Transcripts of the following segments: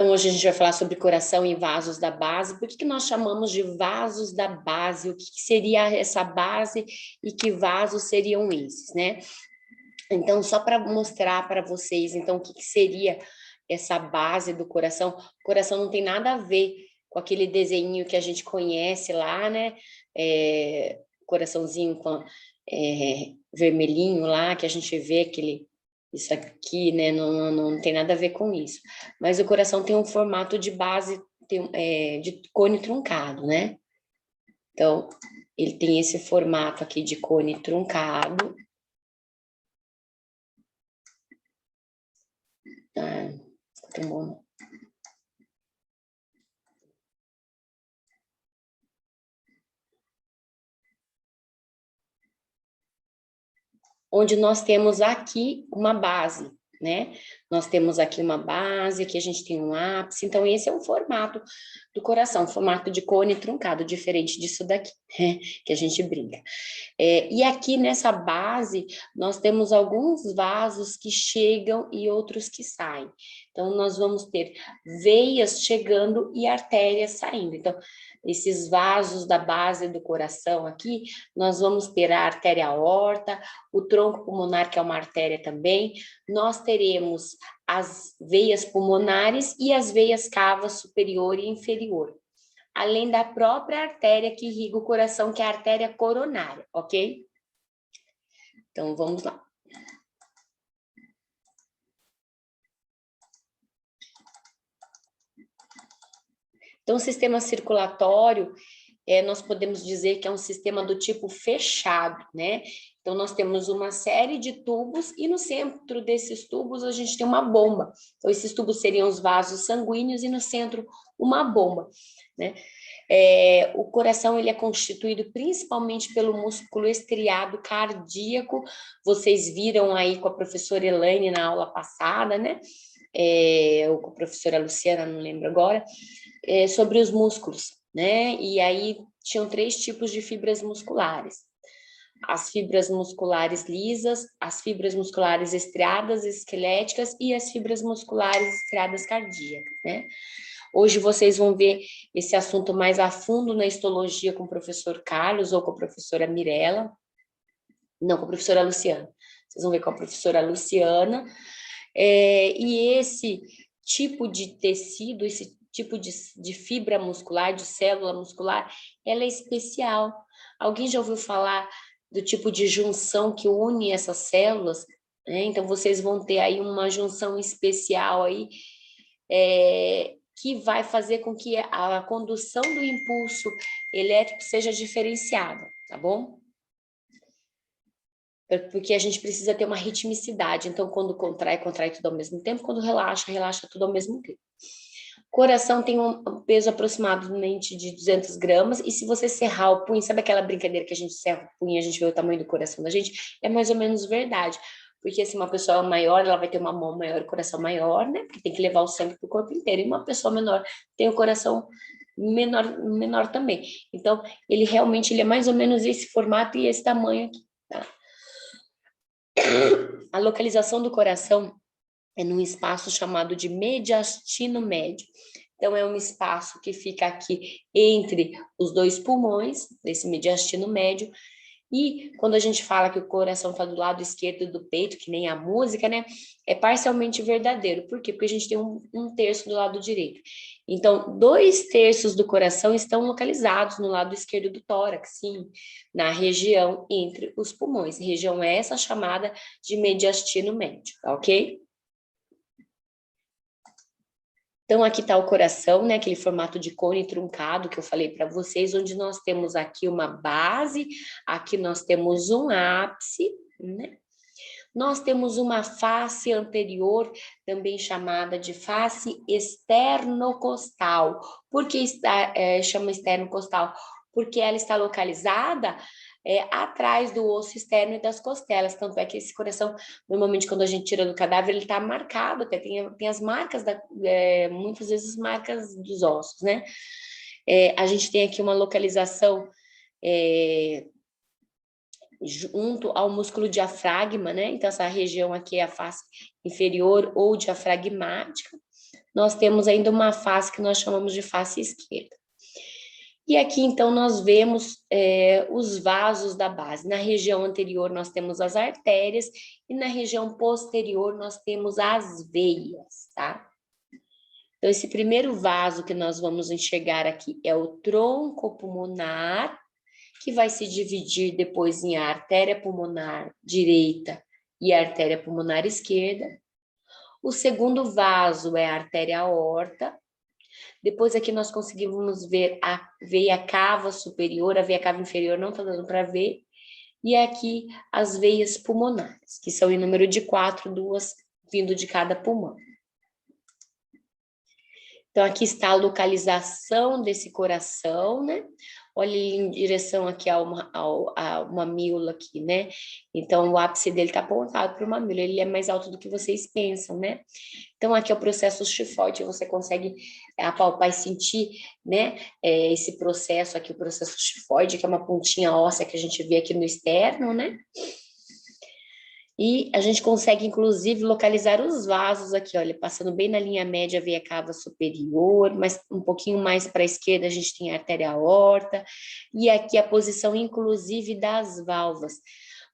Então, hoje a gente vai falar sobre coração e vasos da base. Por que que nós chamamos de vasos da base? O que que seria essa base e que vasos seriam esses, né? Então, só para mostrar para vocês, então, o que que seria essa base do coração. O coração não tem nada a ver com aquele desenho que a gente conhece lá, né? Coraçãozinho com vermelhinho lá, que a gente vê aquele... Isso aqui, né? Não tem nada a ver com isso. Mas o coração tem um formato de base de cone truncado, né? Então, ele tem esse formato aqui de cone truncado. Ficou bom. Onde nós temos aqui uma base, né? Nós temos aqui uma base, aqui a gente tem um ápice, então esse é o formato do coração, formato de cone truncado, diferente disso daqui, né? Que a gente brinca. E aqui nessa base, nós temos alguns vasos que chegam e outros que saem. Então, nós vamos ter veias chegando e artérias saindo. Então, esses vasos da base do coração aqui, nós vamos ter a artéria aorta, o tronco pulmonar, que é uma artéria também. Nós teremos as veias pulmonares e as veias cavas superior e inferior, além da própria artéria que irriga o coração, que é a artéria coronária, ok? Então, vamos lá. Então, o sistema circulatório, nós podemos dizer que é um sistema do tipo fechado, né? Então, nós temos uma série de tubos e no centro desses tubos a gente tem uma bomba. Então, esses tubos seriam os vasos sanguíneos e no centro uma bomba, né? O coração ele é constituído principalmente pelo músculo estriado cardíaco. Vocês viram aí com a professora Elaine na aula passada, né? Ou com a professora Luciana, não lembro agora, sobre os músculos, né? E aí tinham 3 tipos de fibras musculares: as fibras musculares lisas, as fibras musculares estriadas esqueléticas e as fibras musculares estriadas cardíacas, né? Hoje vocês vão ver esse assunto mais a fundo na histologia com o professor Carlos ou com a professora Mirella, não, com a professora Luciana. Vocês vão ver com a professora Luciana. E esse tipo de tecido, esse tipo de fibra muscular, de célula muscular, ela é especial. Alguém já ouviu falar do tipo de junção que une essas células? Então, vocês vão ter aí uma junção especial aí, que vai fazer com que a condução do impulso elétrico seja diferenciada, tá bom? Porque a gente precisa ter uma ritmicidade. Então, quando contrai, contrai tudo ao mesmo tempo. Quando relaxa, relaxa tudo ao mesmo tempo. O coração tem um peso aproximadamente de 200 gramas. E se você serrar o punho, sabe aquela brincadeira que a gente serra o punho e a gente vê o tamanho do coração da gente? É mais ou menos verdade. Porque se uma pessoa maior, ela vai ter uma mão maior e o coração maior, né? Porque tem que levar o sangue para o corpo inteiro. E uma pessoa menor tem o coração menor também. Então, ele realmente ele é mais ou menos esse formato e esse tamanho aqui, tá? A localização do coração é num espaço chamado de mediastino médio. Então, é um espaço que fica aqui entre os 2 pulmões, desse mediastino médio. E quando a gente fala que o coração está do lado esquerdo do peito, que nem a música, né? É parcialmente verdadeiro. Por quê? Porque a gente tem um terço do lado direito. Então, 2/3 do coração estão localizados no lado esquerdo do tórax, sim, na região entre os pulmões. Região essa chamada de mediastino médio, tá ok? Então, aqui está o coração, né? Aquele formato de cone truncado que eu falei para vocês, onde nós temos aqui uma base, aqui nós temos um ápice, né? Nós temos uma face anterior, também chamada de face esternocostal. Por que chama esternocostal? Porque ela está localizada atrás do osso externo e das costelas. Tanto é que esse coração, normalmente, quando a gente tira do cadáver, ele está marcado, até tem as marcas, muitas vezes marcas dos ossos, né? A gente tem aqui uma localização junto ao músculo diafragma, né? Então, essa região aqui é a face inferior ou diafragmática. nós temos ainda uma face que nós chamamos de face esquerda. E aqui, então, nós vemos os vasos da base. Na região anterior, nós temos as artérias, e na região posterior, nós temos as veias, tá? Então, esse primeiro vaso que nós vamos enxergar aqui é o tronco pulmonar, que vai se dividir depois em artéria pulmonar direita e artéria pulmonar esquerda. O segundo vaso é a artéria aorta. Depois aqui nós conseguimos ver a veia cava superior, a veia cava inferior não está dando para ver. E aqui as veias pulmonares, que são em número de 4, 2 vindo de cada pulmão. Então, aqui está a localização desse coração, né? Olha ele em direção aqui ao mamilo aqui, né? Então, o ápice dele está apontado para o mamilo, ele é mais alto do que vocês pensam, né? Então, aqui é o processo chifoide, você consegue apalpar e sentir, né? Esse processo aqui, o processo chifoide, que é uma pontinha óssea que a gente vê aqui no externo, né? E a gente consegue, inclusive, localizar os vasos aqui, olha, passando bem na linha média, a veia cava superior, mas um pouquinho mais para a esquerda a gente tem a artéria aorta, e aqui a posição, inclusive, das válvulas.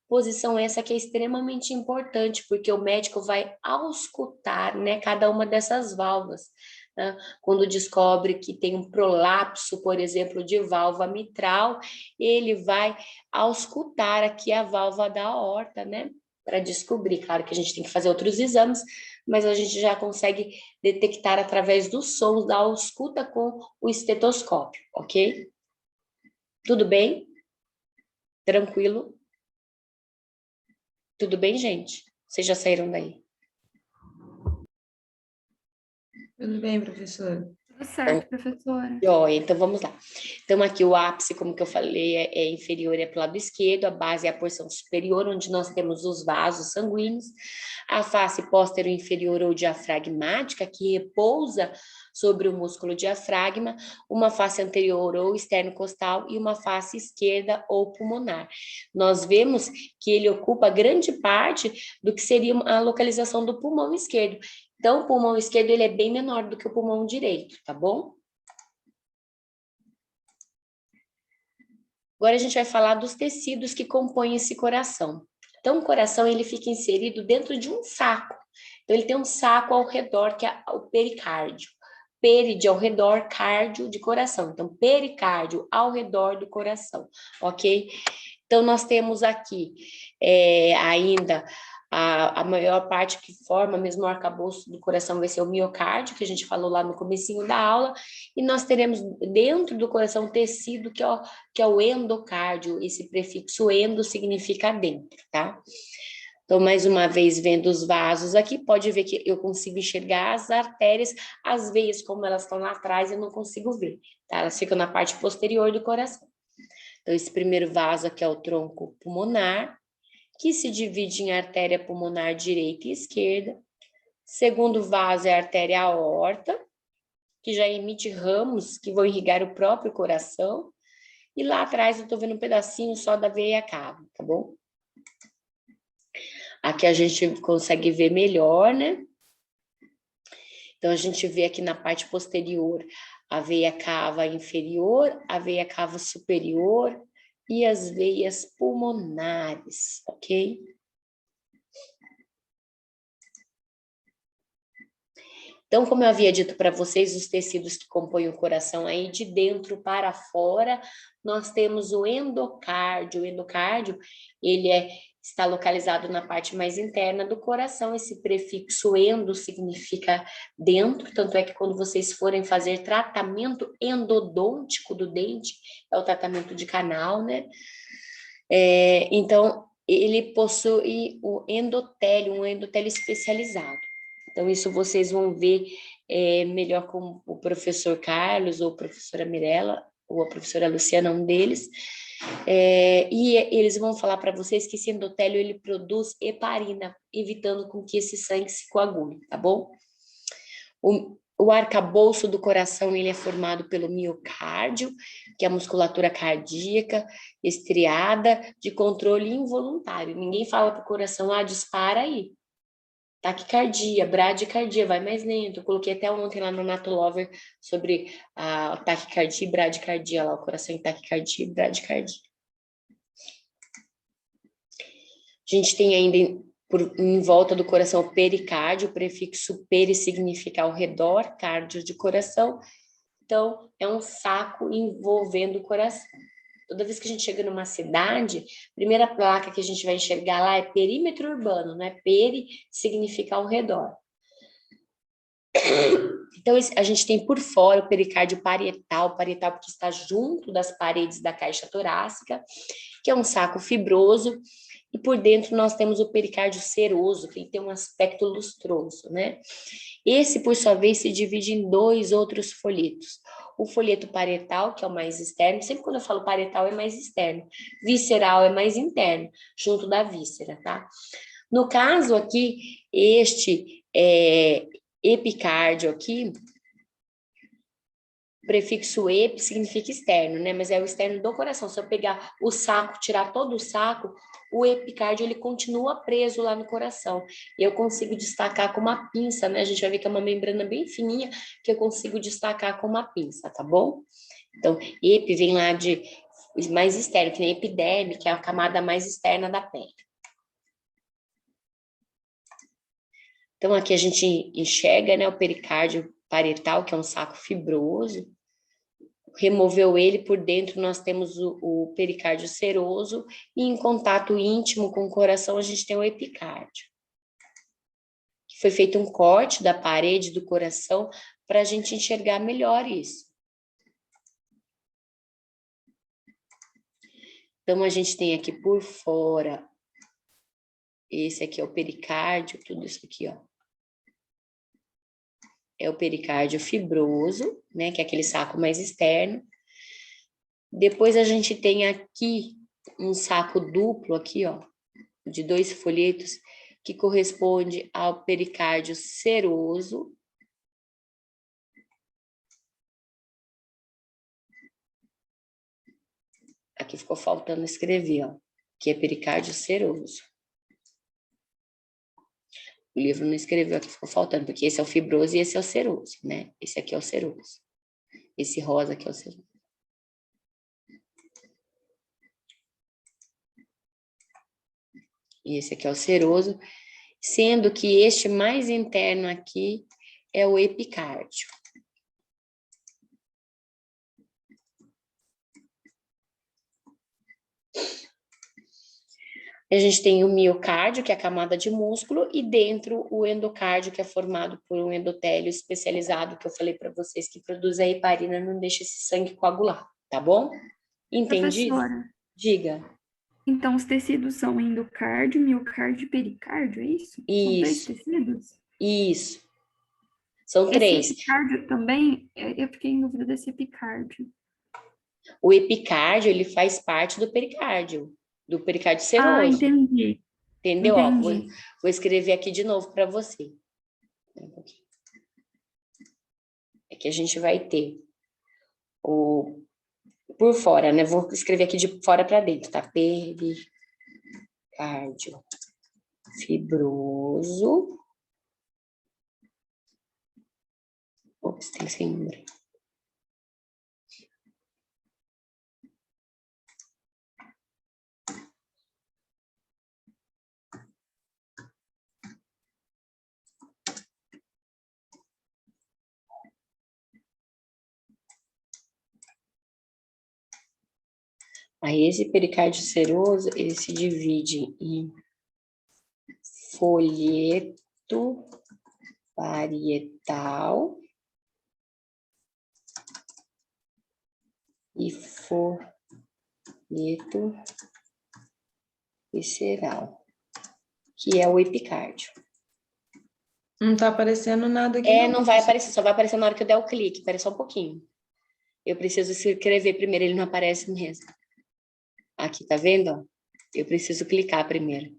Posição essa que é extremamente importante, porque o médico vai auscultar, né, cada uma dessas válvulas, né? Quando descobre que tem um prolapso, por exemplo, de válvula mitral, ele vai auscultar aqui a válvula da aorta, né? Para descobrir. Claro que a gente tem que fazer outros exames, mas a gente já consegue detectar através dos sons da ausculta com o estetoscópio, ok? Tudo bem? Tranquilo? Tudo bem, gente? Vocês já saíram daí? Tudo bem, professor. Tudo certo, professora. Joia, então vamos lá. Então aqui o ápice, como que eu falei, é inferior, é para o lado esquerdo, a base é a porção superior, onde nós temos os vasos sanguíneos, a face póstero inferior ou diafragmática, que repousa sobre o músculo diafragma, uma face anterior ou externo costal e uma face esquerda ou pulmonar. Nós vemos que ele ocupa grande parte do que seria a localização do pulmão esquerdo. Então, o pulmão esquerdo ele é bem menor do que o pulmão direito, tá bom? Agora a gente vai falar dos tecidos que compõem esse coração. Então, o coração ele fica inserido dentro de um saco. Então, ele tem um saco ao redor, que é o pericárdio. Peride ao redor, cardio de coração. Então, pericárdio ao redor do coração, ok? Então, nós temos aqui ainda a maior parte que forma mesmo o arcabouço do coração vai ser o miocárdio, que a gente falou lá no comecinho da aula, e nós teremos dentro do coração um tecido que é o endocárdio, esse prefixo endo significa dentro, tá? Então, mais uma vez, vendo os vasos aqui, pode ver que eu consigo enxergar as artérias, as veias, como elas estão lá atrás, eu não consigo ver, tá? Elas ficam na parte posterior do coração. Então, esse primeiro vaso aqui é o tronco pulmonar, que se divide em artéria pulmonar direita e esquerda. Segundo vaso é a artéria aorta, que já emite ramos que vão irrigar o próprio coração. E lá atrás eu estou vendo um pedacinho só da veia cava, tá bom? Aqui a gente consegue ver melhor, né? Então, a gente vê aqui na parte posterior a veia cava inferior, a veia cava superior e as veias pulmonares, ok? Então, como eu havia dito para vocês, os tecidos que compõem o coração aí de dentro para fora, nós temos o endocárdio. O endocárdio, ele está localizado na parte mais interna do coração. Esse prefixo endo significa dentro, tanto é que quando vocês forem fazer tratamento endodôntico do dente, é o tratamento de canal, né? Então, ele possui o endotélio, um endotélio especializado. Então, isso vocês vão ver melhor com o professor Carlos, ou a professora Mirella, ou a professora Luciana, um deles. E eles vão falar para vocês que esse endotélio, ele produz heparina, evitando com que esse sangue se coagule, tá bom? O arcabouço do coração, ele é formado pelo miocárdio, que é a musculatura cardíaca estriada de controle involuntário. Ninguém fala para o coração, dispara aí. taquicardia, bradicardia, vai mais lento. Eu coloquei até ontem lá no Natolover sobre a taquicardia e bradicardia, lá, o coração em taquicardia e bradicardia. A gente tem ainda em volta do coração o pericárdio, o prefixo peri significa ao redor, cardio de coração. Então, é um saco envolvendo o coração. Toda vez que a gente chega numa cidade, a primeira placa que a gente vai enxergar lá é perímetro urbano, né? Peri significa ao redor. Então, a gente tem por fora o pericárdio parietal porque está junto das paredes da caixa torácica, que é um saco fibroso, e por dentro nós temos o pericárdio seroso, que ele tem um aspecto lustroso, né? Esse, por sua vez, se divide em 2 outros folhetos. O folheto parietal, que é o mais externo, sempre quando eu falo parietal é mais externo, visceral é mais interno, junto da víscera, tá? No caso aqui, este epicárdio aqui, o prefixo ep significa externo, né? Mas é o externo do coração. Se eu pegar o saco, tirar todo o saco, o epicárdio ele continua preso lá no coração. E eu consigo destacar com uma pinça, né? A gente vai ver que é uma membrana bem fininha que eu consigo destacar com uma pinça, tá bom? Então, ep vem lá de mais externo, que nem epiderme, que é a camada mais externa da pele. Então, aqui a gente enxerga, né, o pericárdio parietal, que é um saco fibroso. Removeu ele, por dentro nós temos o pericárdio seroso e em contato íntimo com o coração a gente tem o epicárdio. Foi feito um corte da parede do coração para a gente enxergar melhor isso. Então a gente tem aqui por fora, esse aqui é o pericárdio, tudo isso aqui, ó. É o pericárdio fibroso, né, que é aquele saco mais externo. Depois a gente tem aqui um saco duplo aqui, ó, de 2 folhetos, que corresponde ao pericárdio seroso. Aqui ficou faltando escrever, ó, que é pericárdio seroso. O livro não escreveu aqui, ficou faltando, porque esse é o fibroso e esse é o seroso, né? Esse aqui é o seroso. Esse rosa aqui é o seroso. E esse aqui é o seroso, sendo que este mais interno aqui é o epicárdio. A gente tem o miocárdio, que é a camada de músculo, e dentro o endocárdio, que é formado por um endotélio especializado, que eu falei para vocês, que produz a heparina, não deixa esse sangue coagular, tá bom? Entendido? Professora, Diga. então os tecidos são endocárdio, miocárdio e pericárdio, é isso? São 3 Isso, tecidos? isso. São Esse 3. epicárdio também, eu fiquei em dúvida desse epicárdio. O epicárdio, ele faz parte do pericárdio Ah, seroso. entendi. Entendeu? Ó, vou Entendi. escrever aqui de novo para você. É que a gente vai ter o por fora, né? Vou escrever aqui de fora para dentro, tá? Pericárdio fibroso. Ops, tem que ser em número. Aí, esse pericárdio seroso, ele se divide em folheto parietal e folheto visceral, que é o epicárdio. Não tá aparecendo nada aqui, Não vai aparecer, só vai aparecer na hora que eu der o clique, espera só um pouquinho. Eu preciso escrever primeiro, ele não aparece mesmo. Aqui, tá vendo? Ó? Eu preciso clicar primeiro.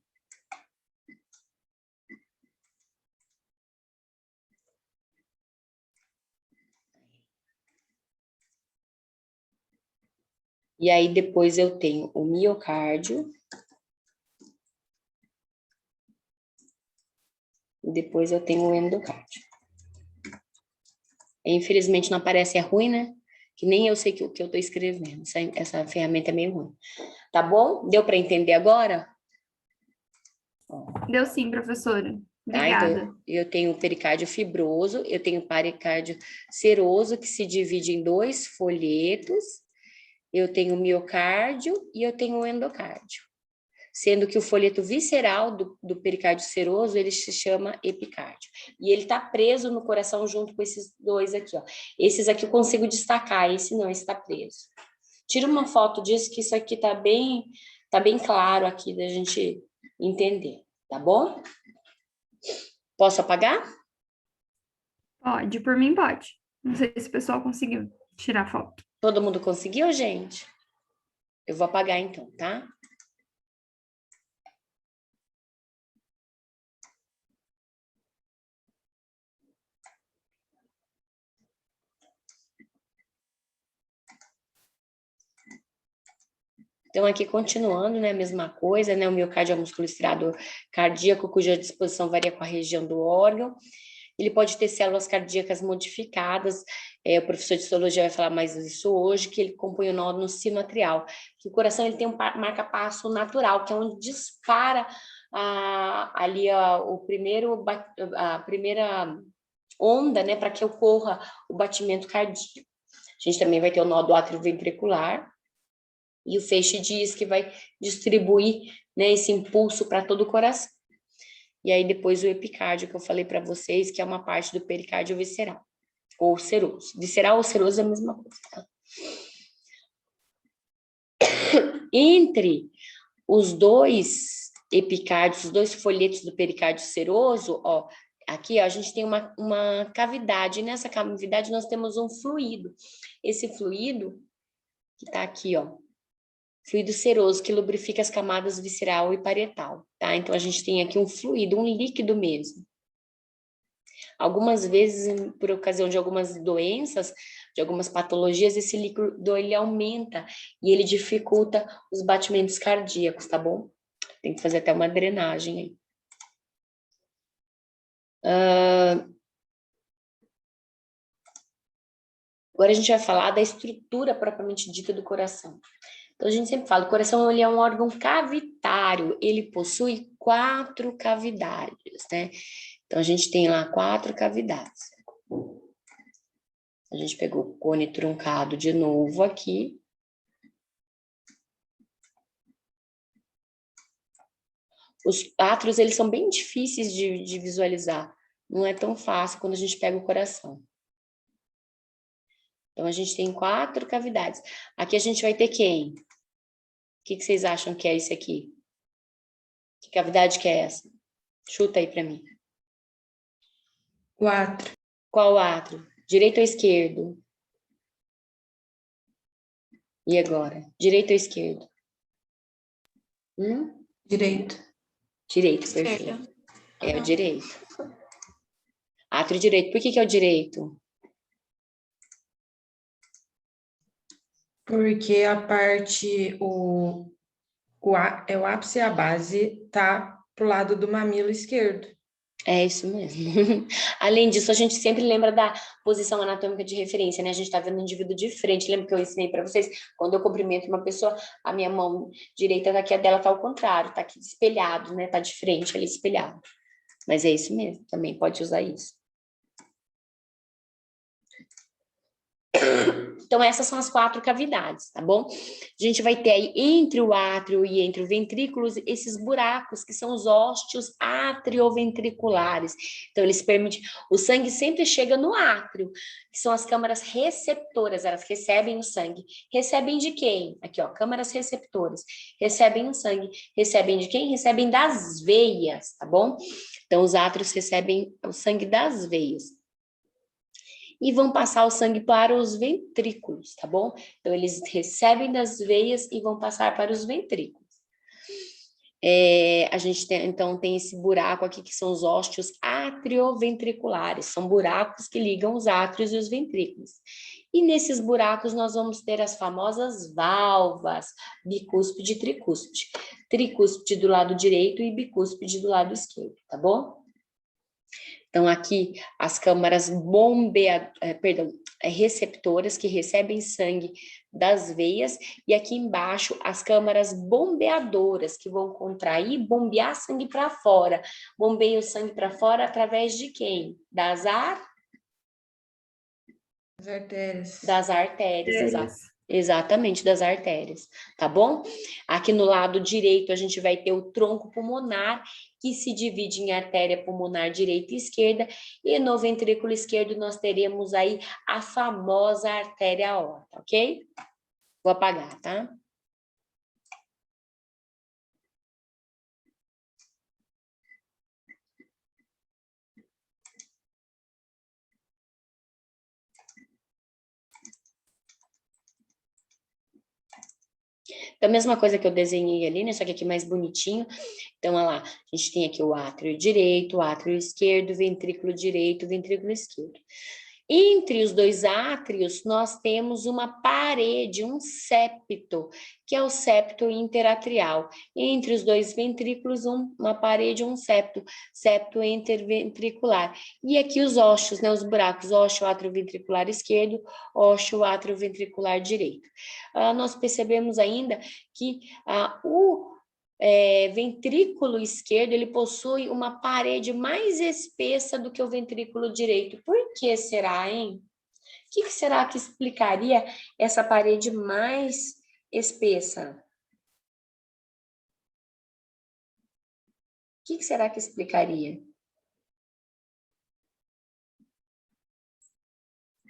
E aí, depois eu tenho o miocárdio. E depois eu tenho o endocárdio. Infelizmente não aparece, é ruim, né? Que nem eu sei o que eu estou escrevendo. Essa ferramenta é meio ruim. Tá bom? Deu para entender agora? Deu sim, professora. Tá, Obrigada. então eu tenho o pericárdio fibroso, eu tenho o pericárdio seroso, que se divide em 2 folhetos, eu tenho o miocárdio e eu tenho o endocárdio. Sendo que o folheto visceral do pericárdio seroso, ele se chama epicárdio. E ele está preso no coração junto com esses dois aqui, ó. Esses aqui eu consigo destacar, esse não, esse está preso. Tira uma foto disso, que isso aqui tá bem claro aqui da gente entender, tá bom? Posso apagar? Pode, por mim pode. Não sei se o pessoal conseguiu tirar foto. Todo mundo conseguiu, gente? Eu vou apagar então, tá? Então, aqui continuando, né, a mesma coisa, né, o miocárdio é o músculo estriado cardíaco, cuja disposição varia com a região do órgão. Ele pode ter células cardíacas modificadas, o professor de histologia vai falar mais isso hoje, que ele compõe o nó no sino atrial, que o coração ele tem um marca-passo natural, que é onde dispara ali a primeira onda, né, para que ocorra o batimento cardíaco. A gente também vai ter o nó do átrio ventricular, e o feixe diz que vai distribuir, né, esse impulso para todo o coração. E aí depois o epicárdio, que eu falei para vocês, que é uma parte do pericárdio visceral, ou seroso. Visceral ou seroso é a mesma coisa, tá? Entre os dois epicárdios, os dois folhetos do pericárdio seroso, ó, aqui ó, a gente tem uma cavidade, e nessa cavidade nós temos um fluido. Esse fluido, que tá aqui, ó, fluido seroso, que lubrifica as camadas visceral e parietal, tá? Então, a gente tem aqui um fluido, um líquido mesmo. Algumas vezes, por ocasião de algumas doenças, de algumas patologias, esse líquido, ele aumenta e ele dificulta os batimentos cardíacos, tá bom? Tem que fazer até uma drenagem aí. Agora a gente vai falar da estrutura propriamente dita do coração. Então, a gente sempre fala, o coração ele é um órgão cavitário, ele possui 4 cavidades, né? Então, a gente tem lá 4 cavidades. A gente pegou o cone truncado de novo aqui. Os átrios, eles são bem difíceis de visualizar. Não é tão fácil quando a gente pega o coração. Então, a gente tem 4 cavidades. Aqui a gente vai ter quem? O que vocês acham que é isso aqui? Que cavidade que é essa? Chuta aí para mim. O átrio. Qual átrio? Direito ou esquerdo? E agora? Direito ou esquerdo? Direito. Direito, perfeito. É o direito. Átrio direito. Por que é o direito? Porque a parte, o ápice e a base tá pro lado do mamilo esquerdo. É isso mesmo. Além disso, a gente sempre lembra da posição anatômica de referência, né? A gente tá vendo o indivíduo de frente. Lembra que eu ensinei para vocês? Quando eu cumprimento uma pessoa, a minha mão direita tá aqui, a dela tá ao contrário, tá aqui espelhado, né? Tá de frente ali, espelhado. Mas é isso mesmo, também pode usar isso. Então, essas são as 4 cavidades, tá bom? A gente vai ter aí, entre o átrio e entre o ventrículo, esses buracos, que são os ósteos atrioventriculares. Então, eles permitem... O sangue sempre chega no átrio, que são as câmaras receptoras, elas recebem o sangue. Recebem de quem? Aqui, ó, câmaras receptoras. Recebem o sangue. Recebem de quem? Recebem das veias, tá bom? Então, os átrios recebem o sangue das veias. E vão passar o sangue para os ventrículos, tá bom? Então, eles recebem das veias e vão passar para os ventrículos. A gente tem, então, tem esse buraco aqui, que são os ósteos atrioventriculares. São buracos que ligam os átrios e os ventrículos. E nesses buracos nós vamos ter as famosas válvulas, bicúspide e tricúspide. Tricúspide do lado direito e bicúspide do lado esquerdo, tá bom? Então, aqui, as câmaras receptoras que recebem sangue das veias, e aqui embaixo, as câmaras bombeadoras, que vão contrair, bombear sangue para fora. Bombeia o sangue para fora através de quem? Das artérias. Das artérias, exatamente, das artérias, tá bom? Aqui no lado direito, a gente vai ter o tronco pulmonar, que se divide em artéria pulmonar direita e esquerda, e no ventrículo esquerdo nós teremos aí a famosa artéria aorta, ok? Vou apagar, tá? Então, a mesma coisa que eu desenhei ali, né? Só que aqui mais bonitinho. Então, olha lá, a gente tem aqui o átrio direito, o átrio esquerdo, ventrículo direito, ventrículo esquerdo. Entre os dois átrios, nós temos uma parede, um septo, que é o septo interatrial. Entre os dois ventrículos, uma parede, um septo interventricular. E aqui os ósseos, né, os buracos, ósseo atrioventricular esquerdo, ósseo atrioventricular direito. Nós percebemos ainda que o ventrículo esquerdo, ele possui uma parede mais espessa do que o ventrículo direito. Por que será, hein? O que será que explicaria essa parede mais espessa? O que será que explicaria?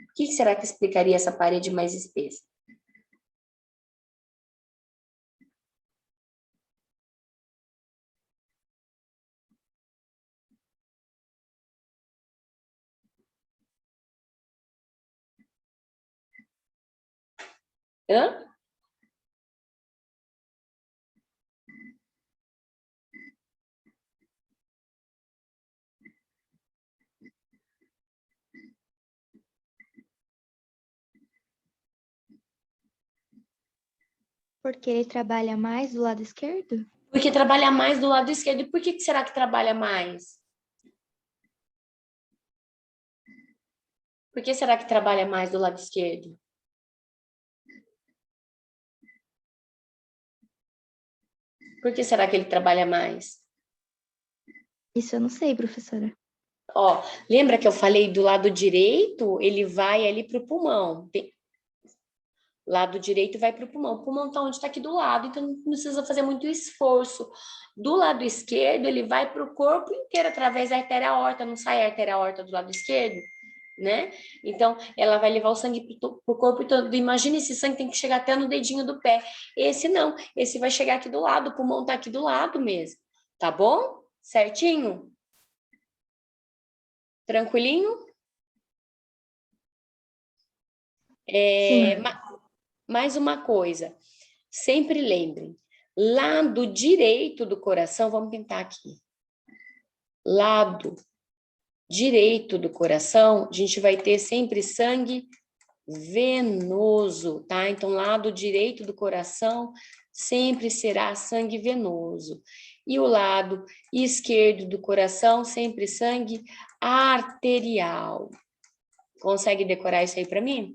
O que será que explicaria essa parede mais espessa? Hã? Porque ele trabalha mais do lado esquerdo? Porque trabalha mais do lado esquerdo. E por que será que trabalha mais? Por que será que trabalha mais do lado esquerdo? Por que será que ele trabalha mais? Isso eu não sei, professora. Ó, lembra que eu falei do lado direito? Ele vai ali para o pulmão. Lado direito vai para o pulmão. O pulmão está onde? Está aqui do lado, então não precisa fazer muito esforço. Do lado esquerdo, ele vai para o corpo inteiro através da artéria aorta. Não sai a artéria aorta do lado esquerdo, né? Então, ela vai levar o sangue para o corpo todo. Imagina, esse sangue tem que chegar até no dedinho do pé. Esse não, esse vai chegar aqui do lado. O pulmão está aqui do lado mesmo. Tá bom? Certinho? Tranquilinho? Mais uma coisa, sempre lembrem, lado direito do coração, vamos pintar aqui, lado direito do coração, a gente vai ter sempre sangue venoso, tá? Então, lado direito do coração sempre será sangue venoso. E o lado esquerdo do coração, sempre sangue arterial. Consegue decorar isso aí para mim?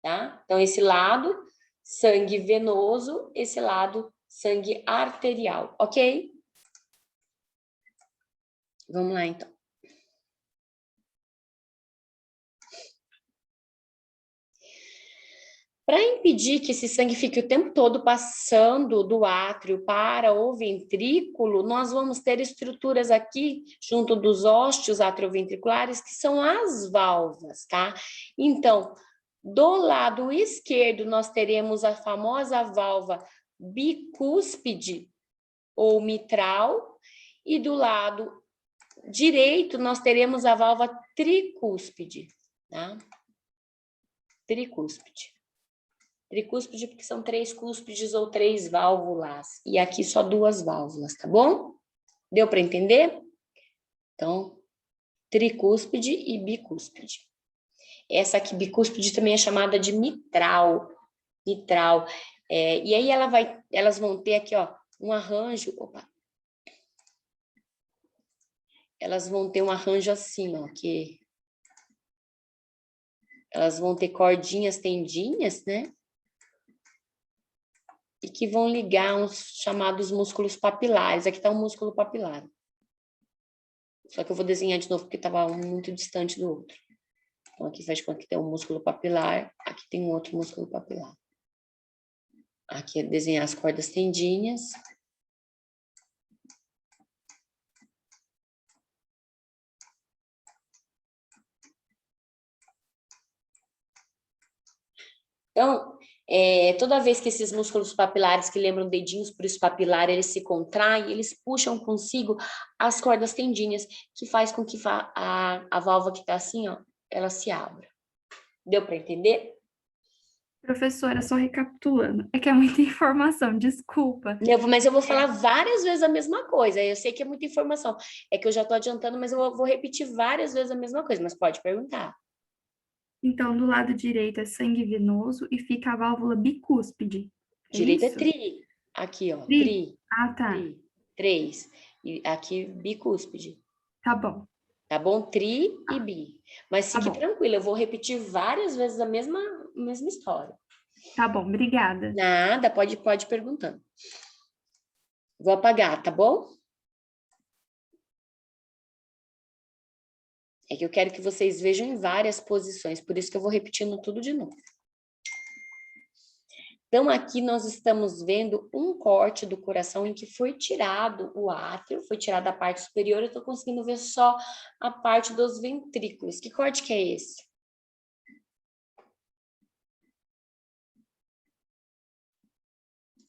Tá? Então, esse lado, sangue venoso, esse lado, sangue arterial, ok? Vamos lá, então. Para impedir que esse sangue fique o tempo todo passando do átrio para o ventrículo, nós vamos ter estruturas aqui, junto dos ósseos atrioventriculares, que são as válvulas, tá? Então, do lado esquerdo, nós teremos a famosa válvula bicúspide ou mitral, e do lado direito, nós teremos a válvula tricúspide, tá? Tricúspide. Tricúspide porque são 3 cúspides ou 3 válvulas, e aqui só 2 válvulas, tá bom? Deu para entender? Então, tricúspide e bicúspide. Essa aqui, bicúspide, também é chamada de mitral. Mitral. E aí elas vão ter aqui, ó, um arranjo. Opa. elas vão ter um arranjo assim, ó, que elas vão ter cordinhas, tendinhas, né? E que vão ligar uns chamados músculos papilares. Aqui está um músculo papilar. Só que eu vou desenhar de novo porque estava um muito distante do outro. Então, aqui faz de conta que tem um músculo papilar, aqui tem um outro músculo papilar. Aqui é desenhar as cordas tendinhas. Então, toda vez que esses músculos papilares, que lembram dedinhos por isso papilar, eles se contraem, eles puxam consigo as cordas tendinhas, que faz com que a válvula que está assim, ó, ela se abra. Deu para entender? Professora, só recapitulando, é que é muita informação, desculpa. Mas eu vou falar várias vezes a mesma coisa. Eu sei que é muita informação. É que eu já estou adiantando, mas eu vou repetir várias vezes a mesma coisa. Mas pode perguntar. Então, do lado direito é sangue venoso e fica a válvula bicúspide. É Direita é isso? tri. Aqui, ó. Tri? Tri. Ah, tá. Tri. 3. E aqui, bicúspide. Tá bom. Tá bom? Tri e bi. Mas Tá fique bom. tranquila, eu vou repetir várias vezes a mesma história. Tá bom, obrigada. Nada, pode ir perguntando. Vou apagar, tá bom? É que eu quero que vocês vejam em várias posições, por isso que eu vou repetindo tudo de novo. Então, aqui nós estamos vendo um corte do coração em que foi tirado o átrio, foi tirada a parte superior, eu estou conseguindo ver só a parte dos ventrículos. Que corte que é esse?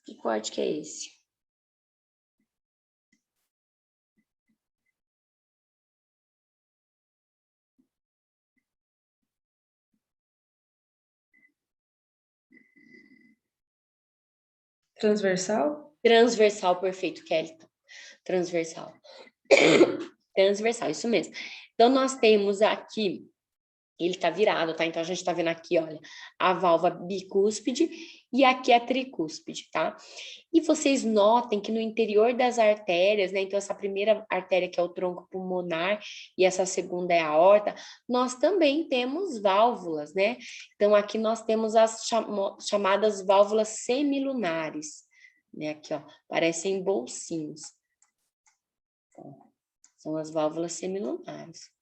Que corte que é esse? Transversal? Transversal, perfeito, Kelly. Transversal. Transversal, isso mesmo. Então, nós temos aqui, ele tá virado, tá? Então, a gente tá vendo aqui, olha, a válvula bicúspide e aqui a tricúspide, tá? E vocês notem que no interior das artérias, né? Então, essa primeira artéria que é o tronco pulmonar e essa segunda é a aorta, nós também temos válvulas, né? Então, aqui nós temos as chamadas válvulas semilunares, né? Aqui, ó, parecem bolsinhos. São as válvulas semilunares.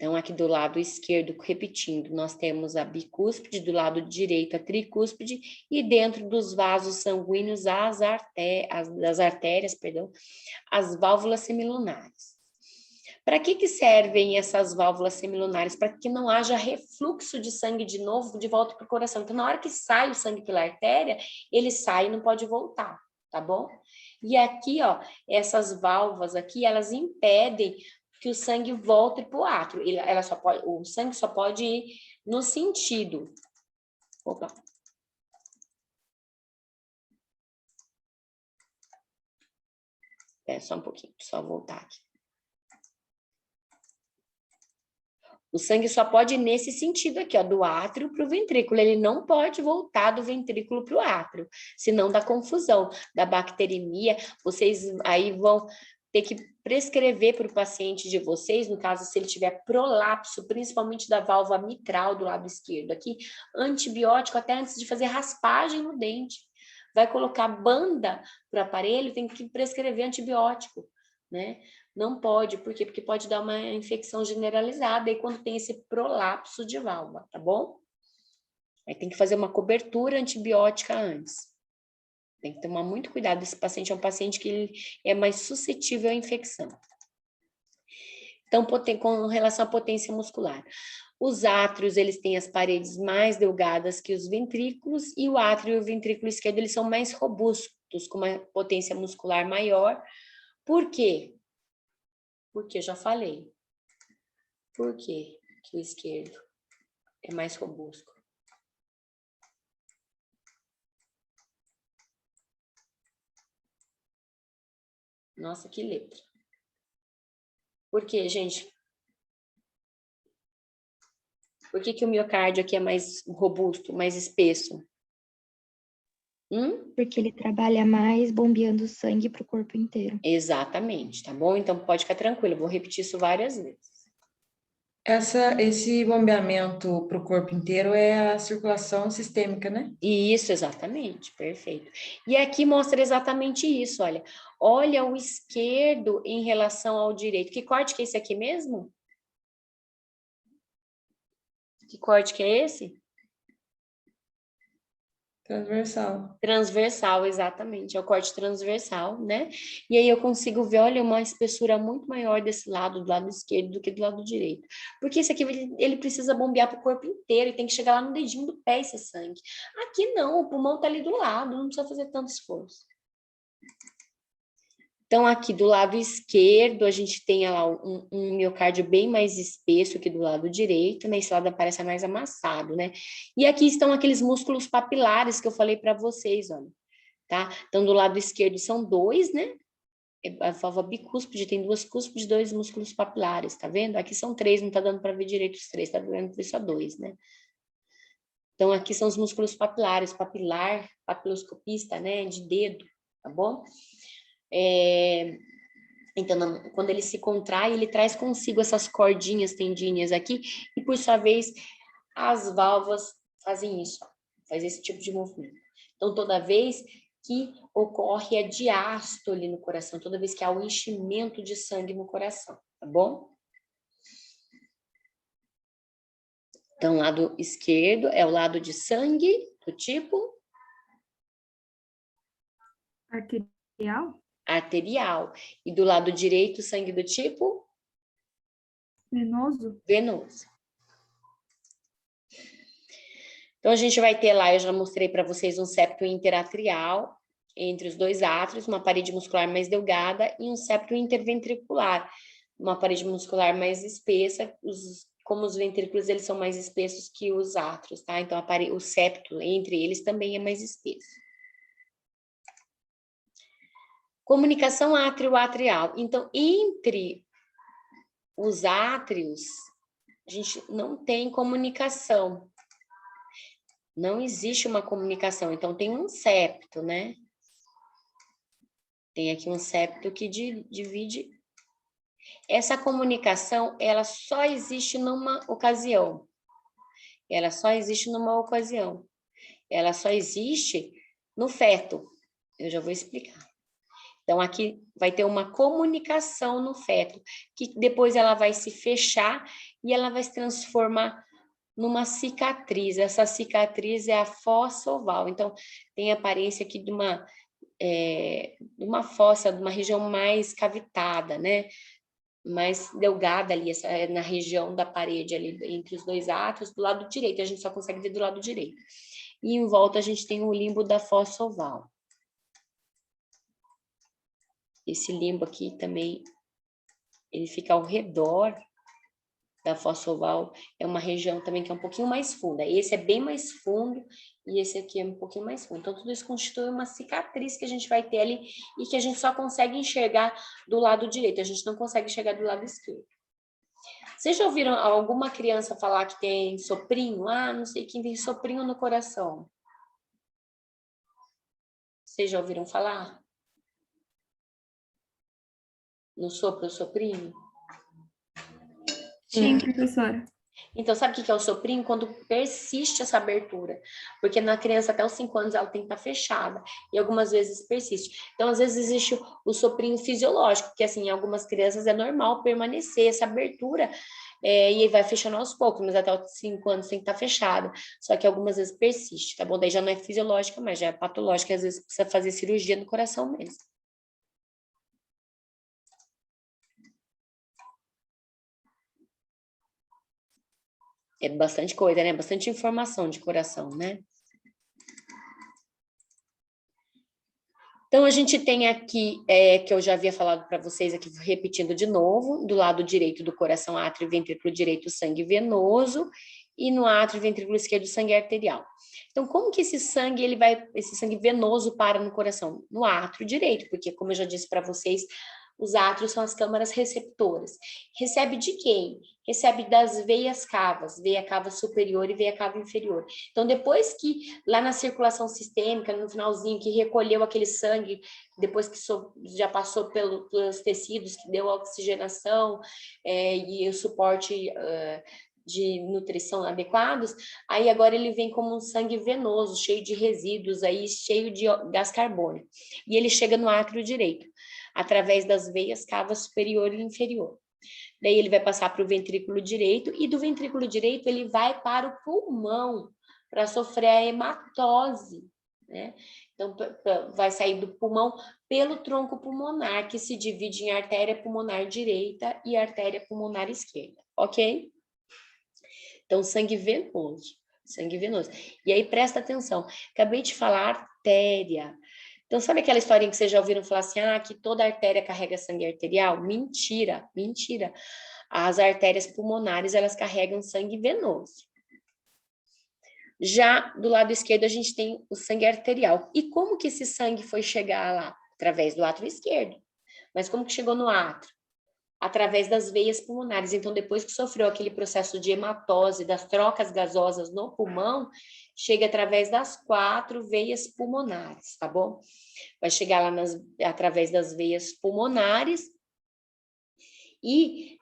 Então, aqui do lado esquerdo, repetindo, nós temos a bicúspide, do lado direito a tricúspide, e dentro dos vasos sanguíneos, das artérias, as válvulas semilunares. Para que servem essas válvulas semilunares? Para que não haja refluxo de sangue de novo, de volta para o coração. Então, na hora que sai o sangue pela artéria, ele sai e não pode voltar, tá bom? E aqui, ó, essas válvulas aqui, elas impedem que o sangue volte para o átrio. O sangue só pode ir no sentido. Opa. Espera só um pouquinho, só voltar aqui. O sangue só pode ir nesse sentido aqui, ó, do átrio para o ventrículo. Ele não pode voltar do ventrículo para o átrio, senão dá confusão, dá bacteremia. Vocês aí vão ter que prescrever para o paciente de vocês, no caso, se ele tiver prolapso, principalmente da válvula mitral do lado esquerdo aqui, antibiótico até antes de fazer raspagem no dente. Vai colocar banda para o aparelho, tem que prescrever antibiótico, né? Não pode, por quê? Porque pode dar uma infecção generalizada aí quando tem esse prolapso de válvula, tá bom? Aí tem que fazer uma cobertura antibiótica antes. Tem que tomar muito cuidado, esse paciente é um paciente que ele é mais suscetível à infecção. Então, com relação à potência muscular, os átrios, eles têm as paredes mais delgadas que os ventrículos, e o átrio e o ventrículo esquerdo, eles são mais robustos, com uma potência muscular maior. Por quê? Porque eu já falei. Por quê que o esquerdo é mais robusto? Nossa, que letra. Por quê, gente? Por que o miocárdio aqui é mais robusto, mais espesso? Porque ele trabalha mais bombeando sangue para o corpo inteiro. Exatamente, tá bom? Então pode ficar tranquilo, eu vou repetir isso várias vezes. Esse bombeamento para o corpo inteiro é a circulação sistêmica, né? Isso, exatamente, perfeito. E aqui mostra exatamente isso, olha. Olha o esquerdo em relação ao direito. Que corte que é esse aqui mesmo? Que corte que é esse? Transversal. Transversal, exatamente, é o corte transversal, né? E aí eu consigo ver, olha, uma espessura muito maior desse lado, do lado esquerdo, do que do lado direito. Porque esse aqui, ele precisa bombear para o corpo inteiro, e tem que chegar lá no dedinho do pé esse sangue. Aqui não, o pulmão tá ali do lado, não precisa fazer tanto esforço. Então, aqui do lado esquerdo, a gente tem lá um miocárdio bem mais espesso que do lado direito, né? Esse lado parece mais amassado, né? E aqui estão aqueles músculos papilares que eu falei para vocês, olha, tá? Então, do lado esquerdo são 2, né? A válvula bicúspide tem 2 cúspides, 2 músculos papilares, tá vendo? Aqui são 3, não tá dando para ver direito os 3, tá vendo por isso só 2, né? Então, aqui são os músculos papilares, papilar, papiloscopista, né? De dedo, tá bom? Então, quando ele se contrai, ele traz consigo essas cordinhas tendinhas aqui, e por sua vez, as válvulas fazem isso, ó, faz esse tipo de movimento. Então, toda vez que ocorre a diástole no coração, toda vez que há o enchimento de sangue no coração, tá bom? Então, lado esquerdo é o lado de sangue, do tipo Arterial? arterial. E do lado direito, sangue do tipo Venoso? venoso. Então, a gente vai ter lá, eu já mostrei para vocês um septo interatrial entre os 2 átrios, uma parede muscular mais delgada e um septo interventricular, uma parede muscular mais espessa, como os ventrículos, eles são mais espessos que os átrios, tá? Então, o septo entre eles também é mais espesso. Comunicação átrio-atrial. Então, entre os átrios, a gente não tem comunicação. Não existe uma comunicação. Então, tem um septo, né? Tem aqui um septo que divide. Essa comunicação, ela só existe numa ocasião. Ela só existe numa ocasião. Ela só existe no feto. Eu já vou explicar. Então, aqui vai ter uma comunicação no feto, que depois ela vai se fechar e ela vai se transformar numa cicatriz. Essa cicatriz é a fossa oval. Então, tem a aparência aqui de uma fossa, de uma região mais cavitada, né? Mais delgada ali, na região da parede ali, entre os 2 átrios, do lado direito. A gente só consegue ver do lado direito. E em volta a gente tem o limbo da fossa oval. Esse limbo aqui também, ele fica ao redor da fossa oval, é uma região também que é um pouquinho mais funda. Esse é bem mais fundo e esse aqui é um pouquinho mais fundo. Então, tudo isso constitui uma cicatriz que a gente vai ter ali e que a gente só consegue enxergar do lado direito, a gente não consegue enxergar do lado esquerdo. Vocês já ouviram alguma criança falar que tem soprinho? Ah, não sei quem tem soprinho no coração. Vocês já ouviram falar? No sopro, soprinho? Sim, professora. Então, sabe o que é o soprinho? Quando persiste essa abertura. Porque na criança, até os 5 anos, ela tem que estar fechada. E algumas vezes persiste. Então, às vezes, existe o soprinho fisiológico, que, assim, em algumas crianças é normal permanecer essa abertura. E vai fechando aos poucos, mas até os 5 anos tem que estar fechada. Só que algumas vezes persiste, tá bom? Daí já não é fisiológica, mas já é patológica. E às vezes precisa fazer cirurgia no coração mesmo. É bastante coisa, né? Bastante informação de coração, né? Então, a gente tem aqui, que eu já havia falado para vocês aqui, repetindo de novo, do lado direito do coração, átrio e ventrículo direito, sangue venoso, e no átrio e ventrículo esquerdo, sangue arterial. Então, como que esse sangue venoso para no coração? No átrio direito, porque, como eu já disse para vocês, os átrios são as câmaras receptoras. Recebe de quem? Recebe das veias cavas, veia cava superior e veia cava inferior. Então, depois que, lá na circulação sistêmica, no finalzinho, que recolheu aquele sangue, depois que já passou pelos tecidos, que deu oxigenação e o suporte de nutrição adequados, aí agora ele vem como um sangue venoso, cheio de resíduos, aí, cheio de gás carbônico. E ele chega no átrio direito, através das veias cava superior e inferior. Daí ele vai passar para o ventrículo direito, e do ventrículo direito ele vai para o pulmão, para sofrer a hematose, né? Então, vai sair do pulmão pelo tronco pulmonar, que se divide em artéria pulmonar direita e artéria pulmonar esquerda, ok? Então, sangue venoso, sangue venoso. E aí, presta atenção, acabei de falar artéria. Então, sabe aquela historinha que vocês já ouviram falar assim, que toda artéria carrega sangue arterial? Mentira, mentira. As artérias pulmonares, elas carregam sangue venoso. Já do lado esquerdo, a gente tem o sangue arterial. E como que esse sangue foi chegar lá? Através do átrio esquerdo. Mas como que chegou no átrio? Através das veias pulmonares. Então, depois que sofreu aquele processo de hematose, das trocas gasosas no pulmão, chega através das 4 veias pulmonares, tá bom? Vai chegar lá através das veias pulmonares e